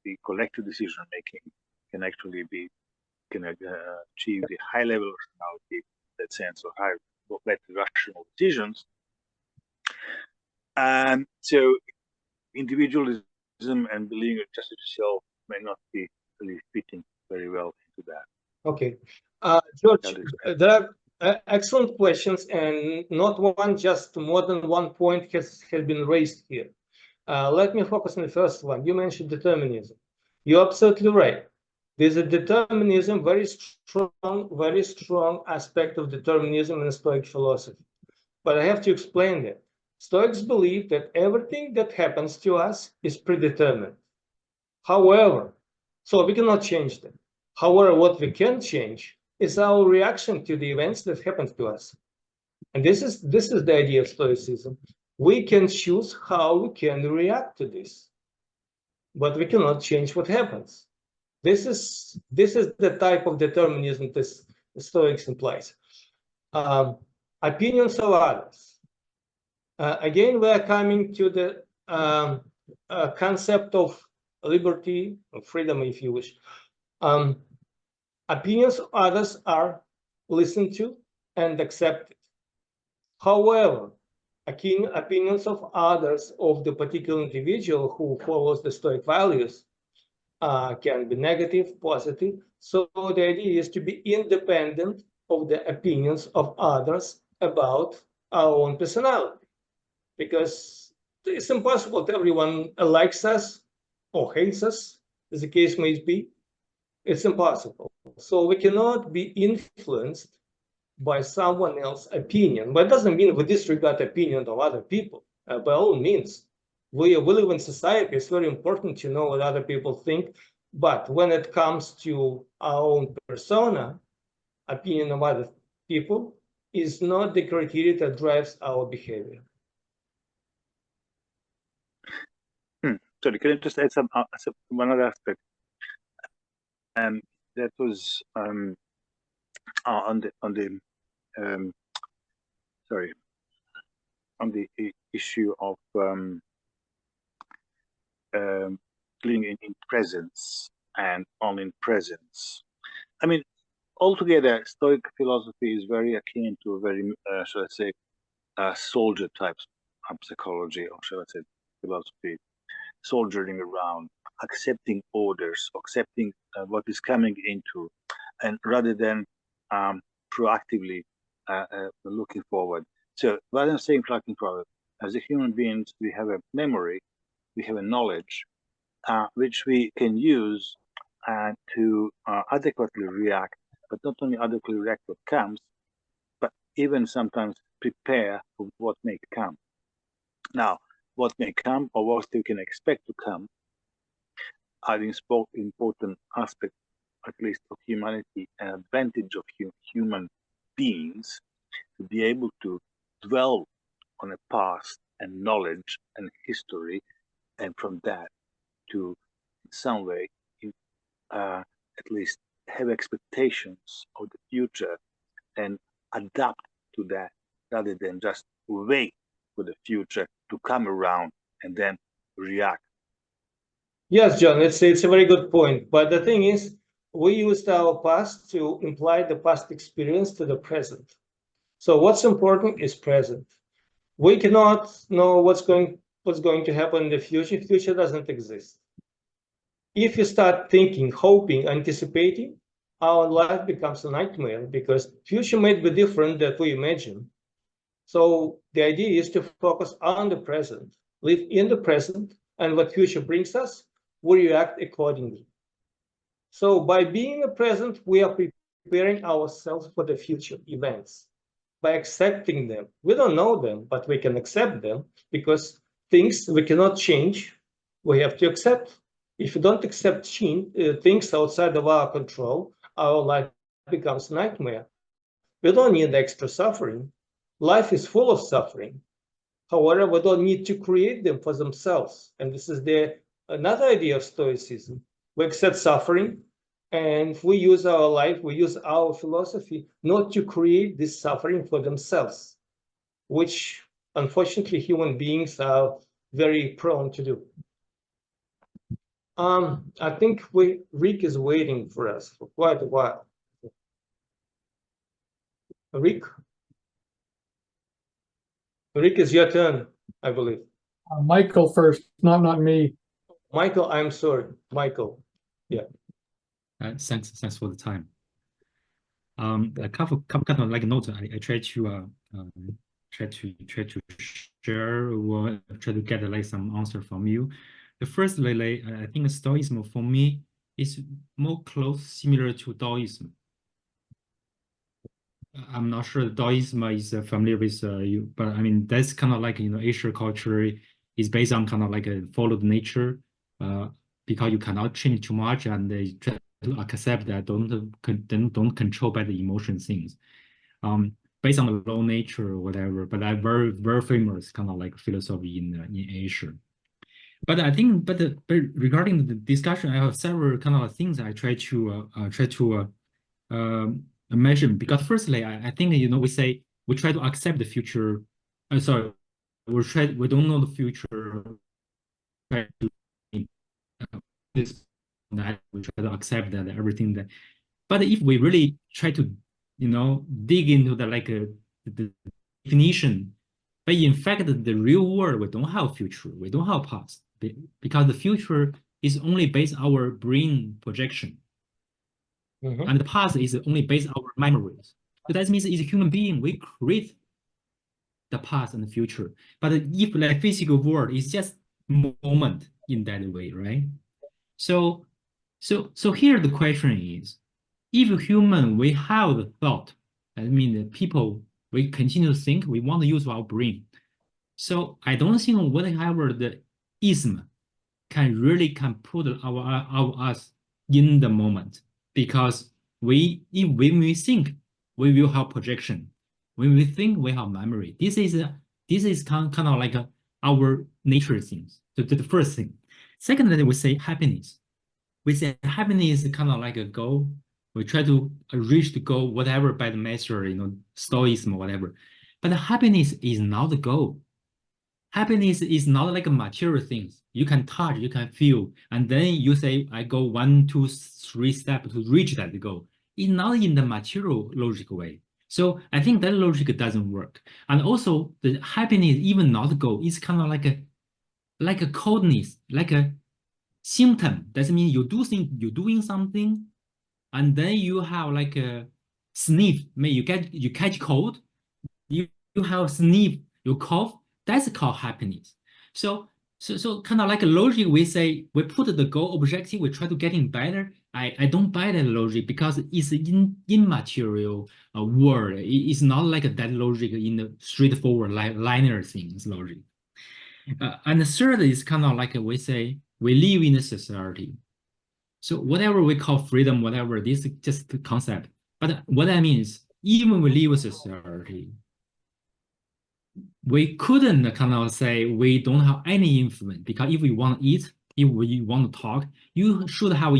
the collective decision making can actually achieve the high level of rationality, that sense of high rational decisions. And so individualism and believing just in yourself may not be really fitting very well into that. Okay. George, there are excellent questions, and not one, just more than one point has been raised here. Let me focus on the first one. You mentioned determinism. You're absolutely right. There's a determinism, very strong aspect of determinism in Stoic philosophy. But I have to explain that. Stoics believe that everything that happens to us is predetermined. However, so we cannot change that. However, what we can change is our reaction to the events that happen to us. And this is the idea of Stoicism. We can choose how we can react to this, but we cannot change what happens. This is the type of determinism that the Stoics implies. Opinions of others. Again, we are coming to the concept of liberty, or freedom, if you wish. Opinions of others are listened to and accepted. However, opinions of others, of the particular individual who follows the Stoic values, can be negative, positive. So the idea is to be independent of the opinions of others about our own personality, because it's impossible that everyone likes us or hates us, as the case may be. It's impossible. So we cannot be influenced by someone else's opinion. But it doesn't mean we disregard opinion of other people. By all means, we live in society. It's very important to know what other people think. But when it comes to our own persona, opinion of other people is not the criteria that drives our behavior. Sorry, can I just add one other aspect? That was on the issue of living in presence and only in presence. I mean, altogether, Stoic philosophy is very akin to a very, shall I say, soldier type psychology, or shall I say, philosophy, soldiering around, accepting orders, accepting what is coming into, and rather than proactively looking forward. So rather than saying looking forward, as a human beings, we have a memory, we have a knowledge, which we can use to adequately react, but not only adequately react what comes, but even sometimes prepare for what may come. Now, what may come or what we can expect to come are the important aspect, at least of humanity, an advantage of human beings to be able to dwell on a past and knowledge and history, and from that to, in some way, at least have expectations of the future and adapt to that, rather than just wait for the future to come around and then react. Yes, John, it's a very good point. But the thing is, we used our past to imply the past experience to the present. So what's important is present. We cannot know what's going to happen in the future. Future doesn't exist. If you start thinking, hoping, anticipating, our life becomes a nightmare, because future might be different than we imagine. So the idea is to focus on the present, live in the present, and what future brings us, we react accordingly. So by being in the present, we are preparing ourselves for the future events. By accepting them, we don't know them, but we can accept them, because things we cannot change, we have to accept. If you don't accept things outside of our control, our life becomes a nightmare. We don't need extra suffering. Life is full of suffering. However, we don't need to create them for themselves. And this is another idea of Stoicism. We accept suffering, and we use our life, we use our philosophy not to create this suffering for themselves, which unfortunately human beings are very prone to do. I think Rick is waiting for us for quite a while. Rick, it's your turn, I believe. Michael first, not me. Michael, I'm sorry, Michael. Yeah. Thanks for the time. A couple kind of like notes. I try to share or try to get like some answer from you. The first, I think Stoicism for me is more similar to Taoism. I'm not sure Taoism is familiar with you, but I mean that's kind of like Asian culture is based on kind of like a followed nature, because you cannot change too much, and they try to accept that don't control by the emotion things, based on the law nature or whatever. But that very famous kind of like philosophy in Asia. But I think, but regarding the discussion, I have several kind of things I try to mention, because firstly, I think we try to accept the future. Sorry, we don't know the future. Try to we try to accept that everything that. But if we really try to dig into the definition, but in fact the real world, we don't have future, we don't have past, because the future is only based on our brain projection. And the past is only based on our memories. So that means as a human being, we create the past and the future. But if the physical world is just moment in that way, right? So here the question is, if human, we have the thought, I mean, the people, we continue to think, we want to use our brain. So I don't think whatever the ism can really put us in the moment, because when we think, we will have projection. When we think, we have memory. This is kind of like our nature things. So the first thing. Secondly, we say happiness. We say happiness is kind of like a goal. We try to reach the goal, whatever, by the measure, Stoicism or whatever. But happiness is not the goal. Happiness is not like a material things. You can touch, you can feel, and then you say, I go 1, 2, 3 steps to reach that goal. It's not in the material logic way. So I think that logic doesn't work. And also the happiness, even not the goal, is kind of like a coldness, like a symptom. That means you're doing something, and then you have like a sniff. Maybe you catch cold, you have sniff, you cough. That's called happiness. So kind of like a logic, we say we put the goal objective, we try to getting better. I don't buy that logic because it's immaterial word. It's not like that logic in the straightforward linear things logic. And the third is kind of like we say we live in a society. So whatever we call freedom, whatever, this is just the concept. But what I mean is, even we live in society, we couldn't kind of say we don't have any influence, because if we want to eat, if we want to talk, you should have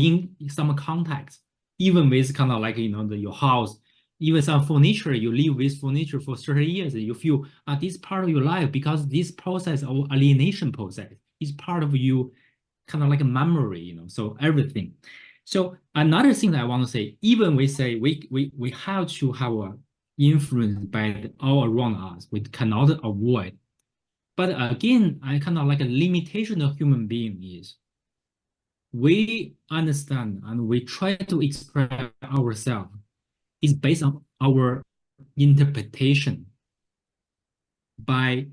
some contact, even with kind of like, your house, even some furniture, you live with furniture for 30 years, you feel this part of your life, because this process of alienation process is part of you, kind of like a memory, so everything. So another thing that I want to say, even we say we have to have a influenced by all around us, we cannot avoid. But again, I kind of like a limitation of human being is we understand and we try to express ourselves is based on our interpretation, by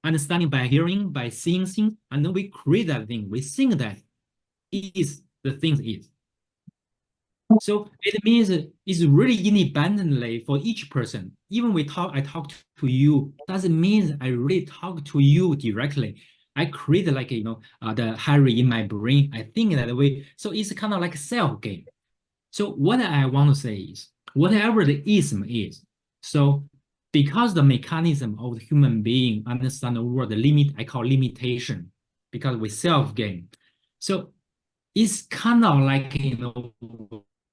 understanding, by hearing, by seeing things, and then we create that thing. We think that is the thing is. So it means it's really independently for each person. Even I talk to you, doesn't mean I really talk to you directly. I create like, the Harry in my brain. I think that way. So it's kind of like a self game. So what I want to say is, whatever the ism is, so because the mechanism of the human being understand the word, the limit, I call limitation, because we self game. So it's kind of like,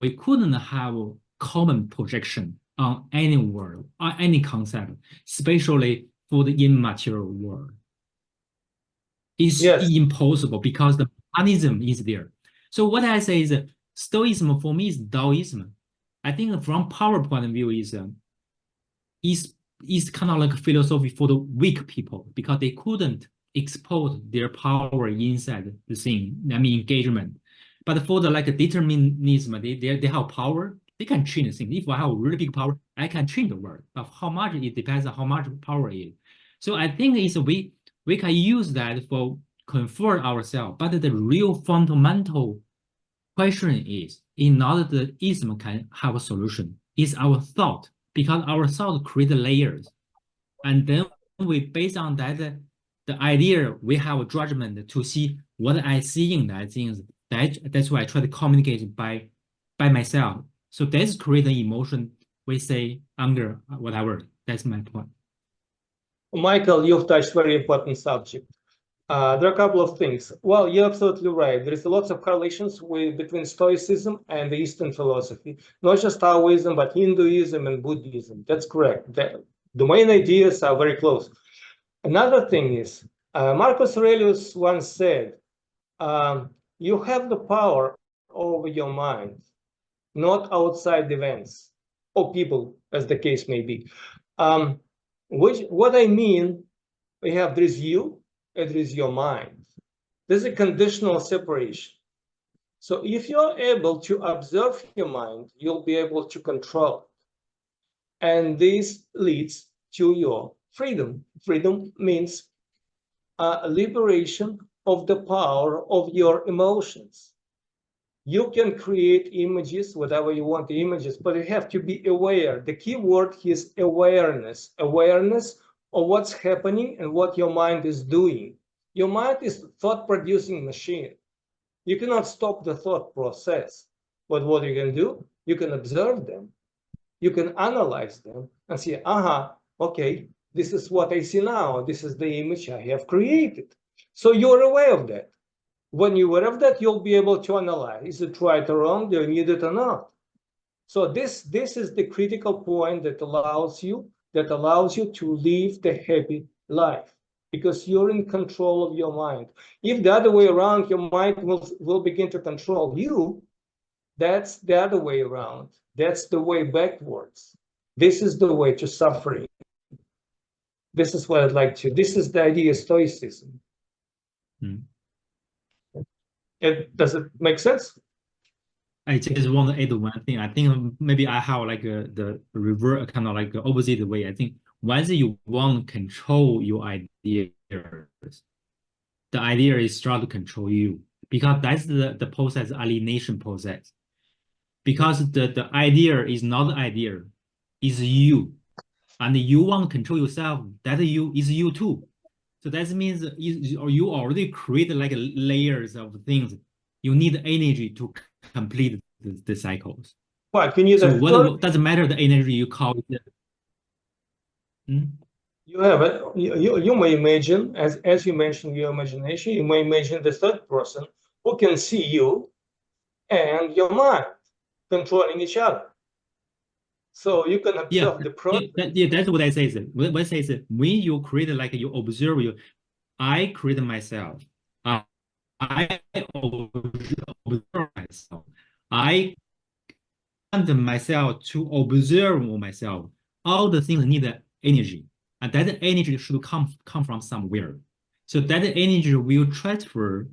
we couldn't have common projection on any world, on any concept, especially for the immaterial world. It's impossible because the mechanism is there. So what I say is, Stoicism for me is Taoism. I think from power point of view is kind of like a philosophy for the weak people, because they couldn't expose their power inside the thing, engagement. But for the determinism, they have power, they can change things. If I have really big power, I can change the world. But how much, it depends on how much power is. So I think it's we can use that for comfort ourselves. But the real fundamental question is, in order the ism can have a solution, is our thought, because our thought create layers. And then we, based on that, the idea, we have a judgment to see what I see in that things. That's why I try to communicate by myself. So that's create an emotion, we say anger, whatever. That's my point. Michael, you've touched very important subject. There are a couple of things. Well, you're absolutely right. There is lots of correlations between Stoicism and the Eastern philosophy, not just Taoism, but Hinduism and Buddhism. That's correct. The main ideas are very close. Another thing is, Marcus Aurelius once said, you have the power over your mind, not outside events or people, as the case may be. What I mean, there is you, and there is your mind. There's a conditional separation. So if you're able to observe your mind, you'll be able to control it. And this leads to your freedom. Freedom means liberation of the power of your emotions. You can create images, whatever you want the images, but you have to be aware. The key word is awareness. Awareness of what's happening and what your mind is doing. Your mind is a thought-producing machine. You cannot stop the thought process. But what you can do, you can observe them. You can analyze them and say, okay, this is what I see now. This is the image I have created. So you're aware of that. When you're aware of that, you'll be able to analyze, is it right or wrong, do you need it or not? So this is the critical point that allows you to live the happy life, because you're in control of your mind. If the other way around, your mind will begin to control you, that's the other way around. That's the way backwards. This is the way to suffering. This is what I'd like to, this is the idea of Stoicism. Does it make sense? I just want to add one thing. I think maybe I have like the reverse, kind of like opposite way. I think once you want to control your ideas, the idea is start to control you, because that's the process, alienation process. Because the idea is not the idea, is you, and you want to control yourself. That you is you too. So that means you already create like layers of things. You need energy to complete the cycles. What you need? So what doesn't matter the energy you call it. You have it. You may imagine, as you mentioned your imagination, you may imagine the third person who can see you and your mind controlling each other. So you can observe the process. That's what I say. What I say is when you create, like you observe you, I create myself. I observe myself. I want myself to observe myself. All the things need energy, and that energy should come from somewhere. So that energy will transfer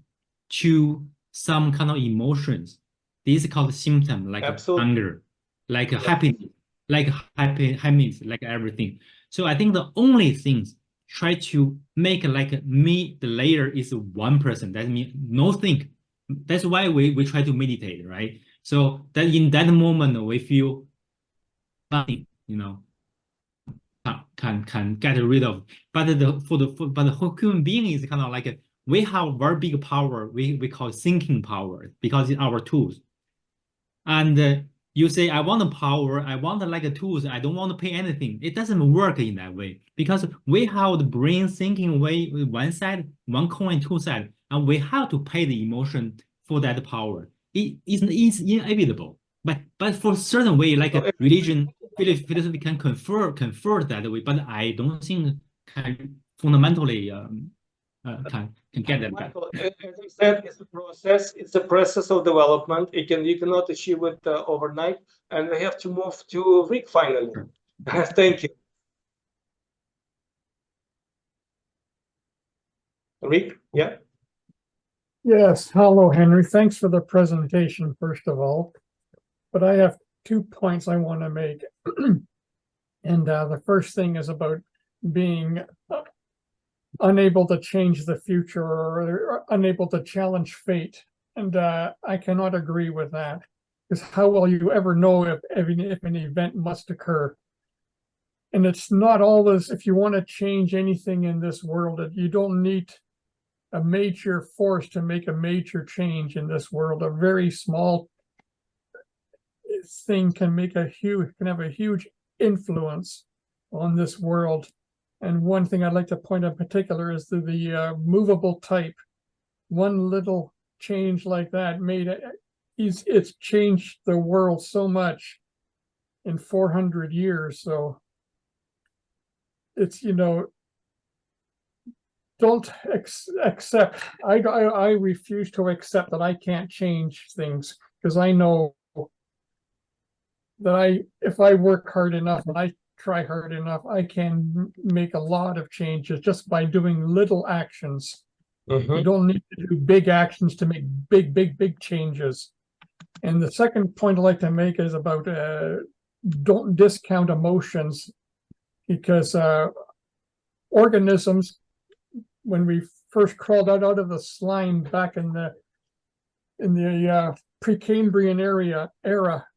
to some kind of emotions. This is called symptom, like anger, like happiness, happiness, like everything. So I think the only things try to make like me, the layer is one person. That means no think. That's why we try to meditate, right? So that in that moment we feel nothing, can get rid of. But the whole human being is kind of like we have very big power. We call thinking power, because it's our tools. And you say, I want the power, I want like a tools, I don't want to pay anything. It doesn't work in that way, because we have the brain thinking way, one side, one coin, two sides, and we have to pay the emotion for that power. It is inevitable. But for certain way, like a religion, philosophy can confer that way, but I don't think can fundamentally can get that back. As I said, it's a process. It's a process of development. You cannot achieve it overnight, and we have to move to Rick finally. Thank you, Rick. Yeah. Yes. Hello, Henry. Thanks for the presentation, first of all. But I have 2 points I want to make. And the first thing is about being unable to change the future, or unable to challenge fate. And I cannot agree with that, because how will you ever know if an event must occur? And it's not always, if you want to change anything in this world, you don't need a major force to make a major change in this world. A very small thing can have a huge influence on this world. And one thing I'd like to point out in particular is the movable type. One little change like that it's changed the world so much in 400 years. So it's, don't accept. I refuse to accept that I can't change things, because I know that if I work hard enough and I try hard enough, I can make a lot of changes just by doing little actions. You don't need to do big actions to make big changes. And the second point I'd like to make is about don't discount emotions, because organisms, when we first crawled out of the slime back in the Precambrian era,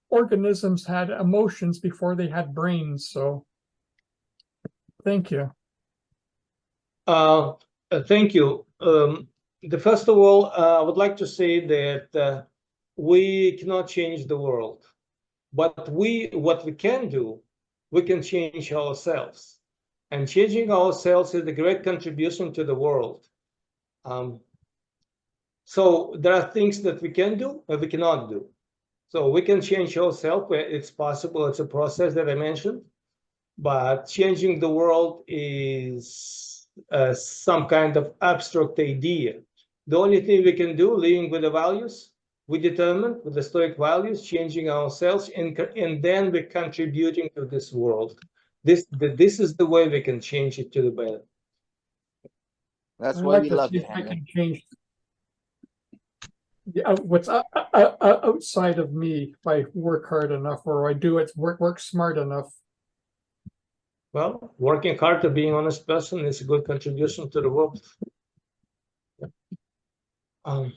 organisms had emotions before they had brains. So thank you. Thank you. First of all, I would like to say that we cannot change the world, but what we can do, we can change ourselves. And changing ourselves is a great contribution to the world. So there are things that we can do and we cannot do. So we can change ourselves where it's possible. It's a process that I mentioned, but changing the world is some kind of abstract idea. The only thing we can do, living with the values we determined, with the Stoic values, changing ourselves, and then we're contributing to this world. This is the way we can change it to the better. That's I'd why like we to love see you, if I Henry. can change what's outside of me if I work hard enough, or I do it work smart enough. Well, working hard to being an honest person is a good contribution to the world. So I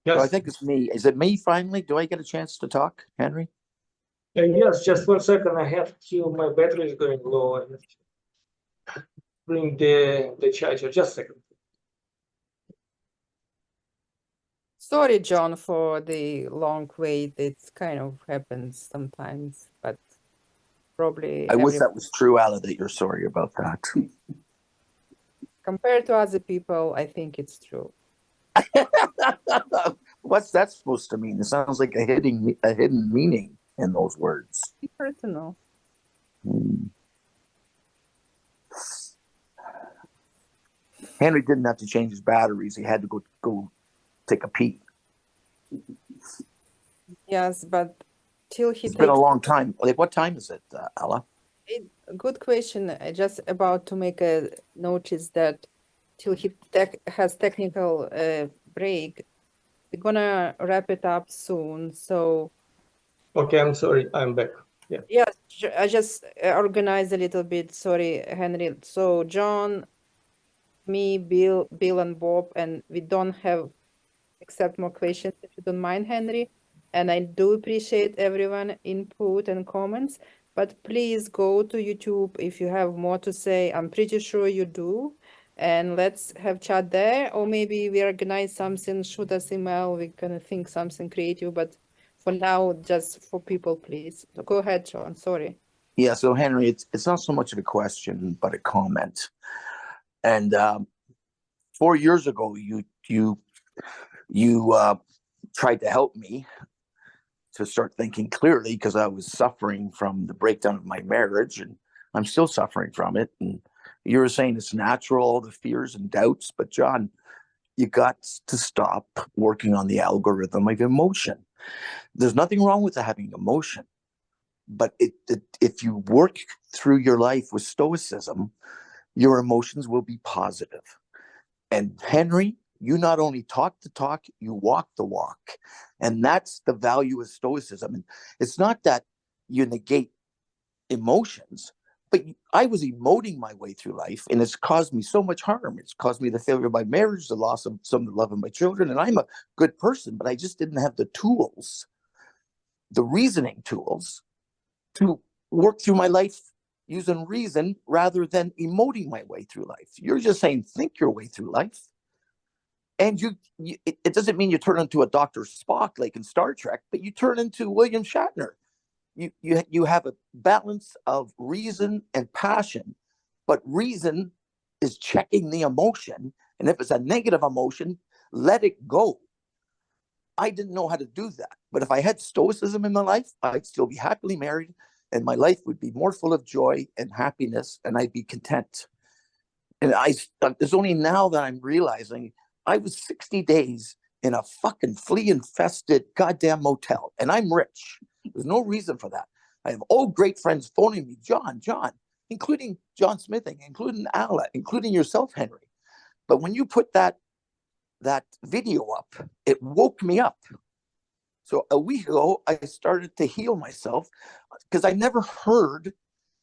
Yes. think it's me. Is it me finally? Do I get a chance to talk, Henry? Yes, just 1 second. I have to, my battery is going low. I have to bring the charger. Just a second. Sorry, John, for the long wait. It kind of happens sometimes, but probably I wish that was true, Ala, that you're sorry about that. compared to other people, I think it's true. What's that supposed to mean? It sounds like a hidden meaning in those words. Personal. Henry didn't have to change his batteries. He had to go take a pee. Yes, but till he It's been a takes long time. Like, what time is it, Ala? good question. I just about to make a notice that till he has technical break, we're gonna wrap it up soon. So Okay, I'm sorry. I'm back. Yeah. yes, I just organized a little bit. Sorry, Henry. So John, me, Bill, and Bob, and we don't have accept more questions if you don't mind, Henry. And I do appreciate everyone input and comments, but please go to YouTube if you have more to say. I'm pretty sure you do. And let's have chat there, or maybe we organize something, shoot us email, we're gonna think something creative, but for now, just for people, please. So go ahead, John, sorry. Yeah, so Henry, it's not so much of a question, but a comment. And 4 years ago, you tried to help me to start thinking clearly because I was suffering from the breakdown of my marriage, and I'm still suffering from it. And you were saying it's natural, all the fears and doubts, but John, you got to stop working on the algorithm of emotion. There's nothing wrong with having emotion, but if you work through your life with Stoicism, your emotions will be positive. And Henry, you not only talk the talk, you walk the walk. And that's the value of Stoicism. And it's not that you negate emotions, but I was emoting my way through life, and it's caused me so much harm. It's caused me the failure of my marriage, the loss of some of the love of my children. And I'm a good person, but I just didn't have the tools, the reasoning tools, to work through my life using reason rather than emoting my way through life. You're just saying, think your way through life. And it doesn't mean you turn into a Dr. Spock like in Star Trek, but you turn into William Shatner. You have a balance of reason and passion, but reason is checking the emotion. And if it's a negative emotion, let it go. I didn't know how to do that. But if I had Stoicism in my life, I'd still be happily married, and my life would be more full of joy and happiness, and I'd be content. And it's only now that I'm realizing I was 60 days in a fucking flea-infested goddamn motel, and I'm rich. There's no reason for that. I have old great friends phoning me, John, including John Smithing, including Ala, including yourself, Henry. But when you put that video up, it woke me up. So a week ago, I started to heal myself because I never heard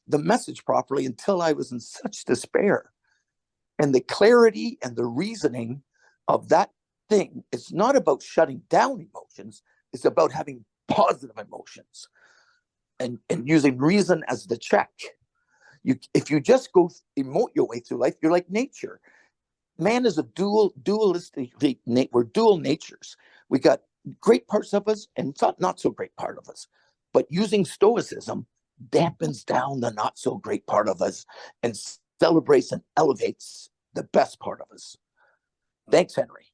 the message properly until I was in such despair. And the clarity and the reasoning of that thing is not about shutting down emotions, it's about having positive emotions and using reason as the check. If you just go emote your way through life, you're like nature. Man is a dualistic, we're dual natures. We got great parts of us and not so great part of us. But using Stoicism dampens down the not so great part of us and celebrates and elevates the best part of us. Thanks, Henry.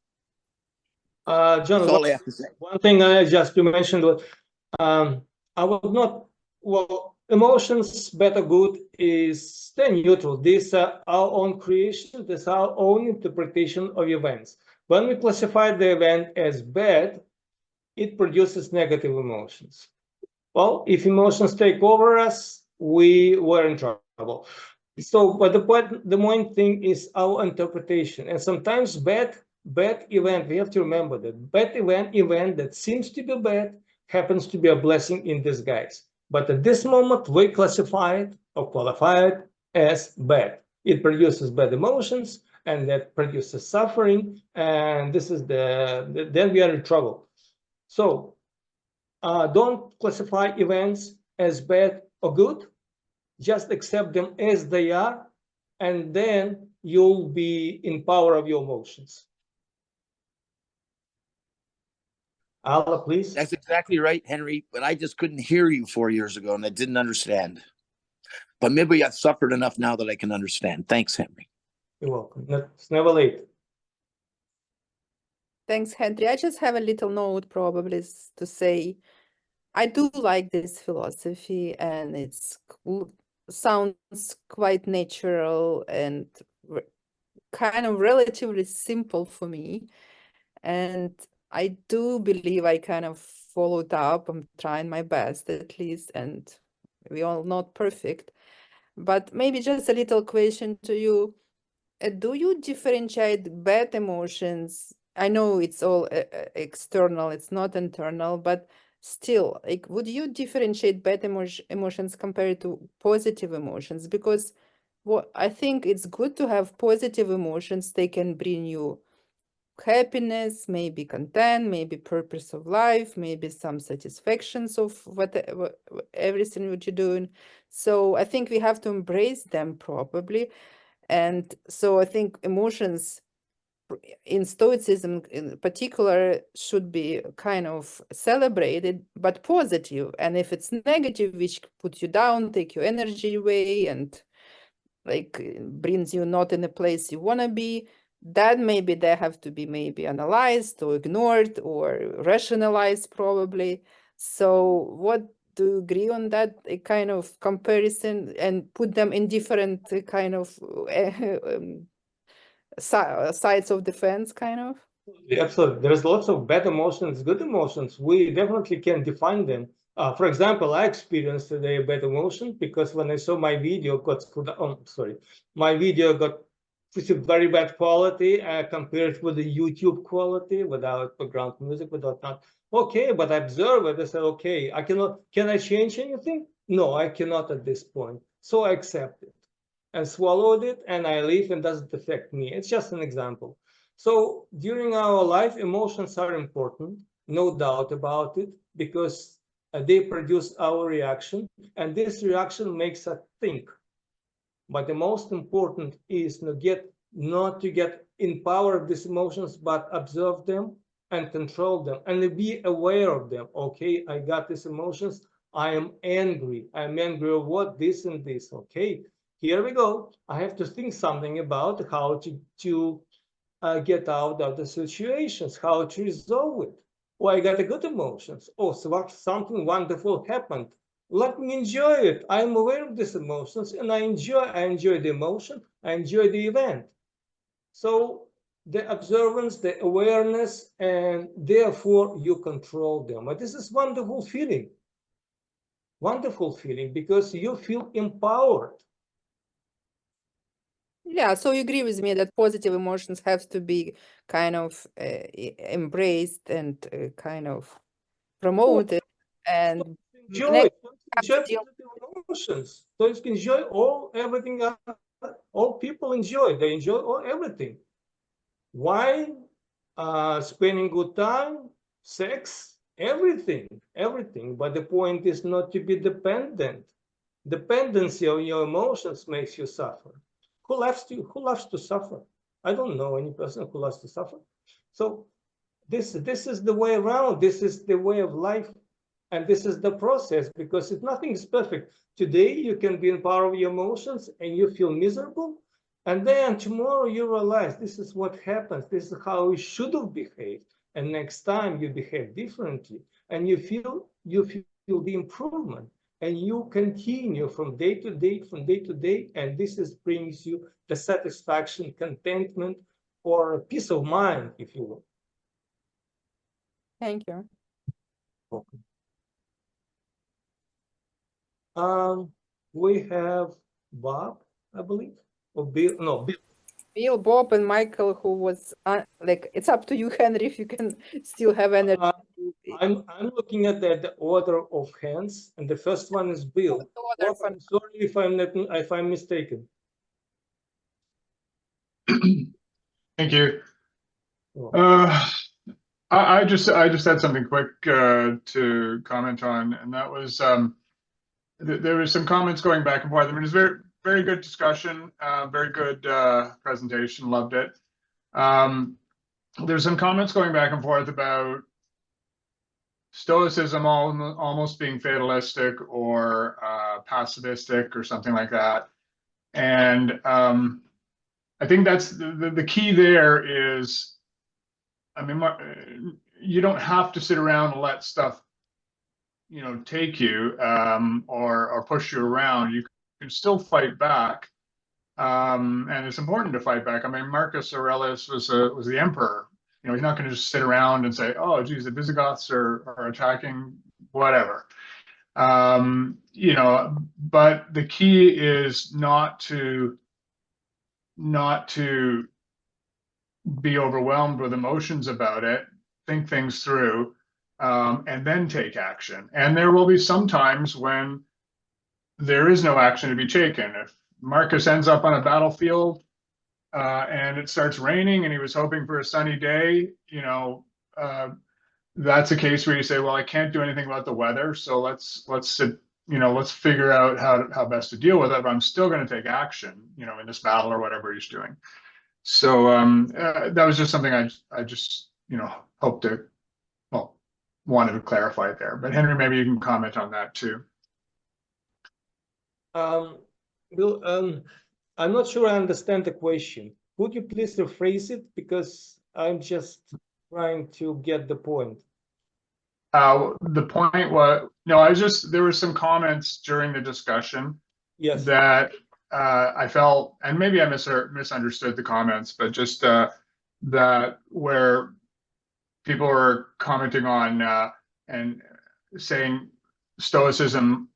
John, That's all I have to say. one thing I just you mentioned was I would not, well, emotions, bad or good, is stay neutral. These are our own creation, this is our own interpretation of events. When we classify the event as bad, it produces negative emotions. Well, if emotions take over us, we were in trouble. So, but the main thing is our interpretation. And sometimes bad event, we have to remember that bad event that seems to be bad happens to be a blessing in disguise. But at this moment, we classify it or qualify it as bad. It produces bad emotions, and that produces suffering. And this is then we are in trouble. So don't classify events as bad or good. Just accept them as they are, and then you'll be in power of your emotions. Allah, please. That's exactly right, Henry. But I just couldn't hear you 4 years ago, and I didn't understand. But maybe I've suffered enough now that I can understand. Thanks, Henry. You're welcome. It's never late. Thanks, Henry. I just have a little note probably to say, I do like this philosophy, and it's sounds quite natural and kind of relatively simple for me. And I do believe I kind of followed up. I'm trying my best at least, and we all not perfect. But maybe just a little question to you. Do you differentiate bad emotions? I know it's all external, it's not internal, but still, like, would you differentiate bad emotions compared to positive emotions? Because what I think it's good to have positive emotions. They can bring you happiness, maybe content, maybe purpose of life, maybe some satisfactions of everything what you're doing. So I think we have to embrace them probably. And so I think emotions in Stoicism in particular should be kind of celebrated, but positive. And if it's negative, which puts you down, take your energy away, and like brings you not in a place you want to be, that maybe they have to be maybe analyzed or ignored or rationalized probably. So what do you agree on that kind of comparison and put them in different kind of sides of the fence kind of? Absolutely. There's lots of bad emotions, good emotions. We definitely can define them. For example, I experienced today a bad emotion because when I saw my video my video got very bad quality compared with the YouTube quality without background music, without not. Okay, but I observed it. I said, okay, can I change anything? No, I cannot at this point. So I accept it and swallowed it, and I leave, and doesn't affect me. It's just an example. So during our life, emotions are important, no doubt about it, because they produce our reaction, and this reaction makes us think. But the most important is not to get in power of these emotions, but observe them and control them and be aware of them. Okay, I got these emotions. I am angry. I'm angry of what? This and this. Okay, here we go. I have to think something about how to get out of the situations, how to resolve it. Oh, I got a good emotions. Oh, so something wonderful happened. Let me enjoy it. I'm aware of these emotions, and I enjoy the emotion. I enjoy the event. So the observance, the awareness, and therefore you control them. But this is wonderful feeling. Wonderful feeling because you feel empowered. Yeah, so you agree with me that positive emotions have to be kind of embraced and kind of promoted, and enjoy positive emotions. So you can enjoy everything. All people enjoy. They enjoy everything. Why spending good time, sex, everything. But the point is not to be dependent. Dependency on your emotions makes you suffer. Who loves to suffer? I don't know any person who loves to suffer. So this is the way around. This is the way of life, and this is the process, because if nothing is perfect, today you can be in power of your emotions and you feel miserable, and then tomorrow you realize this is what happens, this is how you should have behaved, and next time you behave differently, and you feel the improvement, and you continue from day to day, and this brings you the satisfaction, contentment, or peace of mind, if you will. Thank you. We have Bob, I believe, or Bill. No, Bill. Bill, Bob, and Michael, who was like, it's up to you, Henry, if you can still have energy. I'm looking at the order of hands, and the first one is Bill. Bob, I'm sorry if I'm mistaken. Thank you. I just had something quick to comment on, and that was there was some comments going back and forth. I mean, it was very good discussion, very good presentation. Loved it. There's some comments going back and forth about Stoicism almost being fatalistic or pacifistic or something like that, and I think that's the key there is, I mean, you don't have to sit around and let stuff, you know, take you or push you around. You can still fight back, and it's important to fight back. I mean, Marcus Aurelius was the emperor. You know, he's not going to just sit around and say, "Oh, geez, the Visigoths are attacking," whatever. You know, but the key is not to be overwhelmed with emotions about it. Think things through, and then take action. And there will be some times when there is no action to be taken. If Marcus ends up on a battlefield and it starts raining and he was hoping for a sunny day, you know, that's a case where you say, well, I can't do anything about the weather, so let's figure out how best to deal with it, but I'm still going to take action, you know, in this battle or whatever he's doing. So that was just something I just, you know, wanted to clarify there. But Henry, maybe you can comment on that too. Bill, I'm not sure I understand the question. Could you please rephrase it? Because I'm just trying to get the point. The point was, no, there were some comments during the discussion that I felt, and maybe I misunderstood the comments, but just that where people were commenting on and saying Stoicism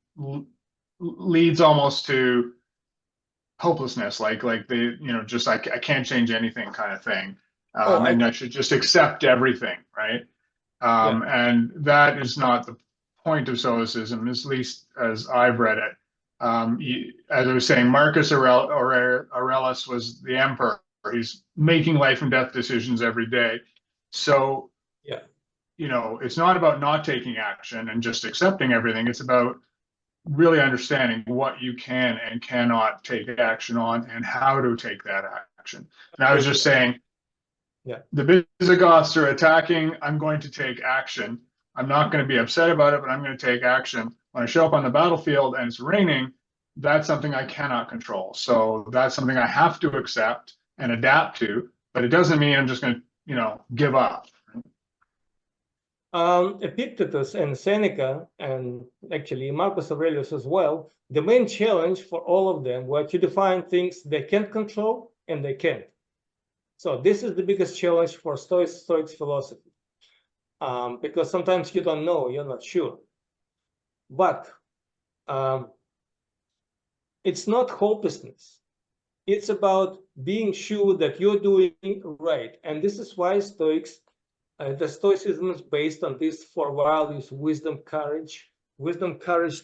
leads almost to hopelessness, like the, you know, just I can't change anything kind of thing, and I should just accept everything, right? And that is not the point of Stoicism, at least as I've read it. As I was saying, Marcus Aurelius was the emperor. He's making life and death decisions every day. So, you know, it's not about not taking action and just accepting everything. It's about really understanding what you can and cannot take action on and how to take that action. And I was just saying, the Visigoths are attacking. I'm going to take action. I'm not going to be upset about it, but I'm going to take action. When I show up on the battlefield and it's raining, that's something I cannot control. So that's something I have to accept and adapt to, but it doesn't mean I'm just going to, you know, give up. Epictetus and Seneca, and actually Marcus Aurelius as well, the main challenge for all of them were to define things they can't control and they can't. So this is the biggest challenge for Stoics philosophy, because sometimes you don't know, you're not sure. But it's not hopelessness. It's about being sure that you're doing right. And this is why Stoics, the Stoicism is based on these four values: wisdom, courage,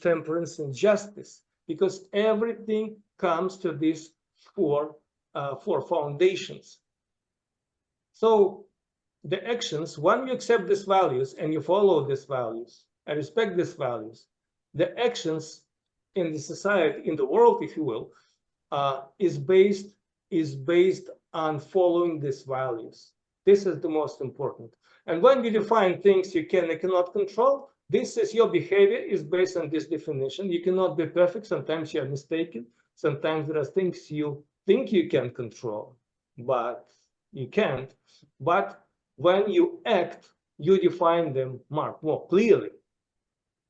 temperance, and justice, because everything comes to these four foundations. So the actions, when you accept these values and you follow these values and respect these values, the actions in the society, in the world, if you will, is based on following these values. This is the most important. And when you define things you can and cannot control, this is your behavior is based on this definition. You cannot be perfect. Sometimes you are mistaken. Sometimes there are things you think you can control, but you can't. But when you act, you define them more clearly.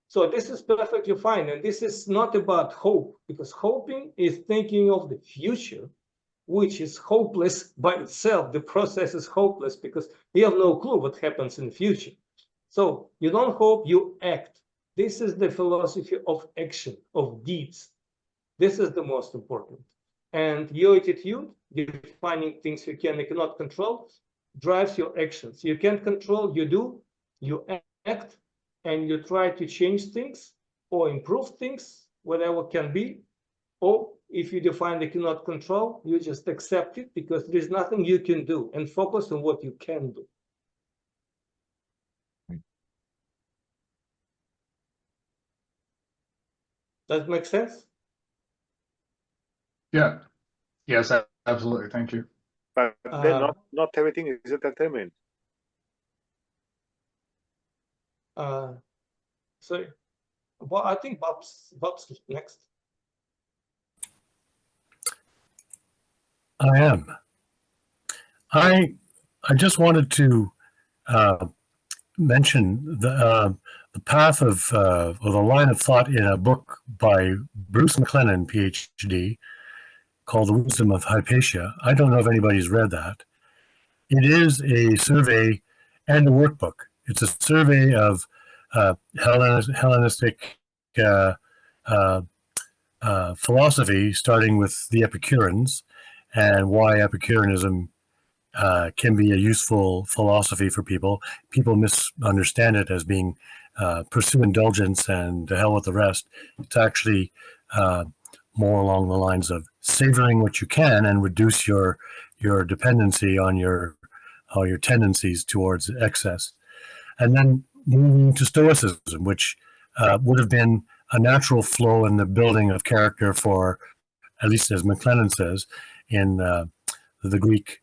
So this is perfectly fine. And this is not about hope, because hoping is thinking of the future, which is hopeless by itself. The process is hopeless because you have no clue what happens in the future. So you don't hope, you act. This is the philosophy of action, of deeds. This is the most important. And your attitude, defining things you can and cannot control, drives your actions. You can't control, you do, you act, and you try to change things or improve things, whatever can be. Or if you define you cannot control, you just accept it because there's nothing you can do and focus on what you can do. Does it make sense? Yeah. Yes, absolutely. Thank you. But then not everything is determined. Sorry. Well, I think Bob's next. I am. I just wanted to mention the path of or the line of thought in a book by Bruce McLennan, PhD, called The Wisdom of Hypatia. I don't know if anybody's read that. It is a survey and a workbook. It's a survey of Hellenistic philosophy, starting with the Epicureans and why Epicureanism can be a useful philosophy for people. People misunderstand it as being pursue indulgence and to hell with the rest. It's actually more along the lines of savoring what you can and reduce your dependency on your tendencies towards excess. And then moving to Stoicism, which would have been a natural flow in the building of character for, at least as McLennan says, in the Greek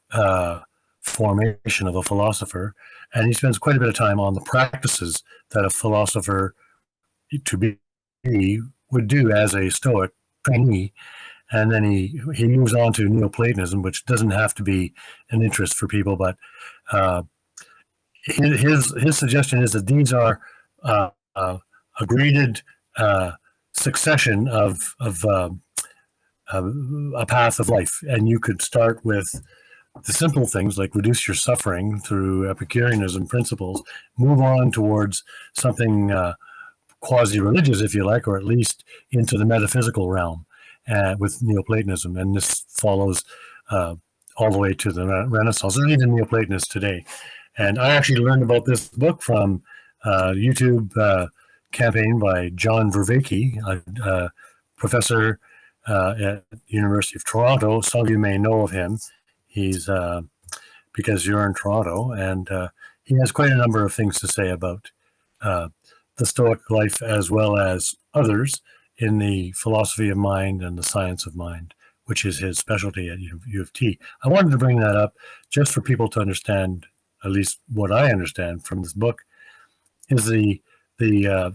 formation of a philosopher. And he spends quite a bit of time on the practices that a philosopher to be would do as a Stoic trainee. And then he moves on to Neoplatonism, which doesn't have to be an interest for people, but his suggestion is that these are a graded succession of a path of life, and you could start with the simple things like reduce your suffering through Epicureanism principles, move on towards something quasi-religious, if you like, or at least into the metaphysical realm with Neoplatonism, and this follows all the way to the Renaissance, or even Neoplatonists today. And I actually learned about this book from a YouTube campaign by John Vervaeke, a professor at the University of Toronto. Some of you may know of him. He's because you're in Toronto, and he has quite a number of things to say about the Stoic life as well as others in the philosophy of mind and the science of mind, which is his specialty at U of T. I wanted to bring that up just for people to understand, at least what I understand from this book, is the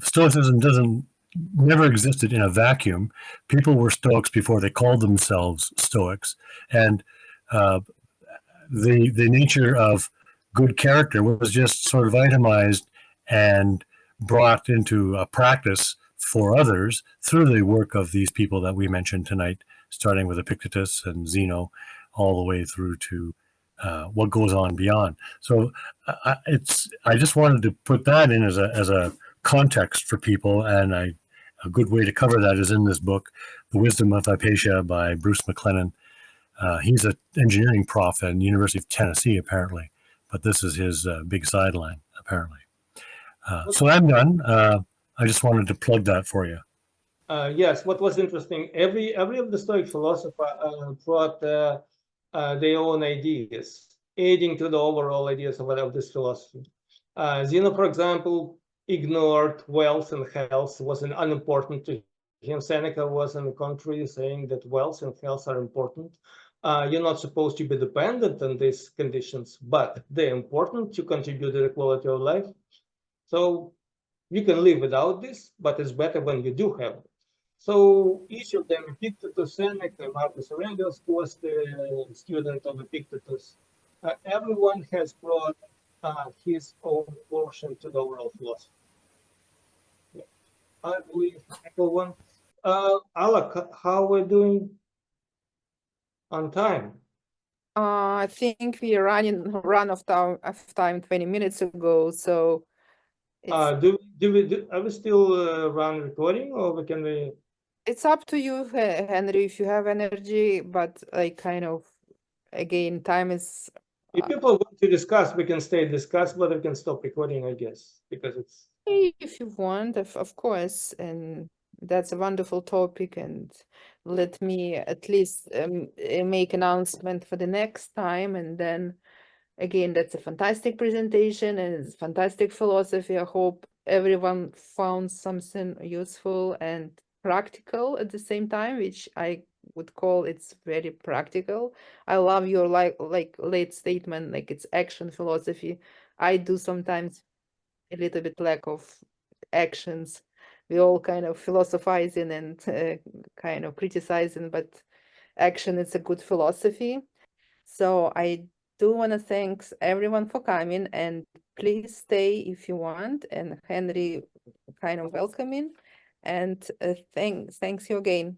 Stoicism never existed in a vacuum. People were Stoics before they called themselves Stoics, and the nature of good character was just sort of itemized and brought into a practice for others through the work of these people that we mentioned tonight, starting with Epictetus and Zeno, all the way through to what goes on beyond. So I just wanted to put that in as a context for people, and a good way to cover that is in this book, The Wisdom of Hypatia by Bruce McLennan. He's an engineering prof at the University of Tennessee, apparently, but this is his big sideline, apparently. So I'm done. I just wanted to plug that for you. Yes, what was interesting, every of the Stoic philosophers brought their own ideas adding to the overall ideas of this philosophy. Zeno, for example, ignored wealth and health was unimportant to him. Seneca was on the contrary, saying that wealth and health are important. You're not supposed to be dependent on these conditions, but they're important to contribute to the quality of life. So you can live without this, but it's better when you do have it. So each of them, Epictetus, Seneca, Marcus Aurelius, was the student of Epictetus. Everyone has brought his own portion to the overall philosophy. Yeah. I believe everyone. Alec, how we're doing on time? I think we run of time 20 minutes ago, so it's are we still run recording, or can we? It's up to you, Henry, if you have energy, but like kind of again, time is If people want to discuss, we can stay discuss, but we can stop recording, I guess, because it's if you want, of course, and that's a wonderful topic. And let me at least make announcement for the next time, and then again, that's a fantastic presentation and it's fantastic philosophy. I hope everyone found something useful and practical at the same time, which I would call it's very practical. I love your like late statement, like it's action philosophy. I do sometimes a little bit lack of actions. We all kind of philosophizing and kind of criticizing, but action is a good philosophy. So I do want to thank everyone for coming, and please stay if you want. And Henry, kind of welcoming, and thanks you again.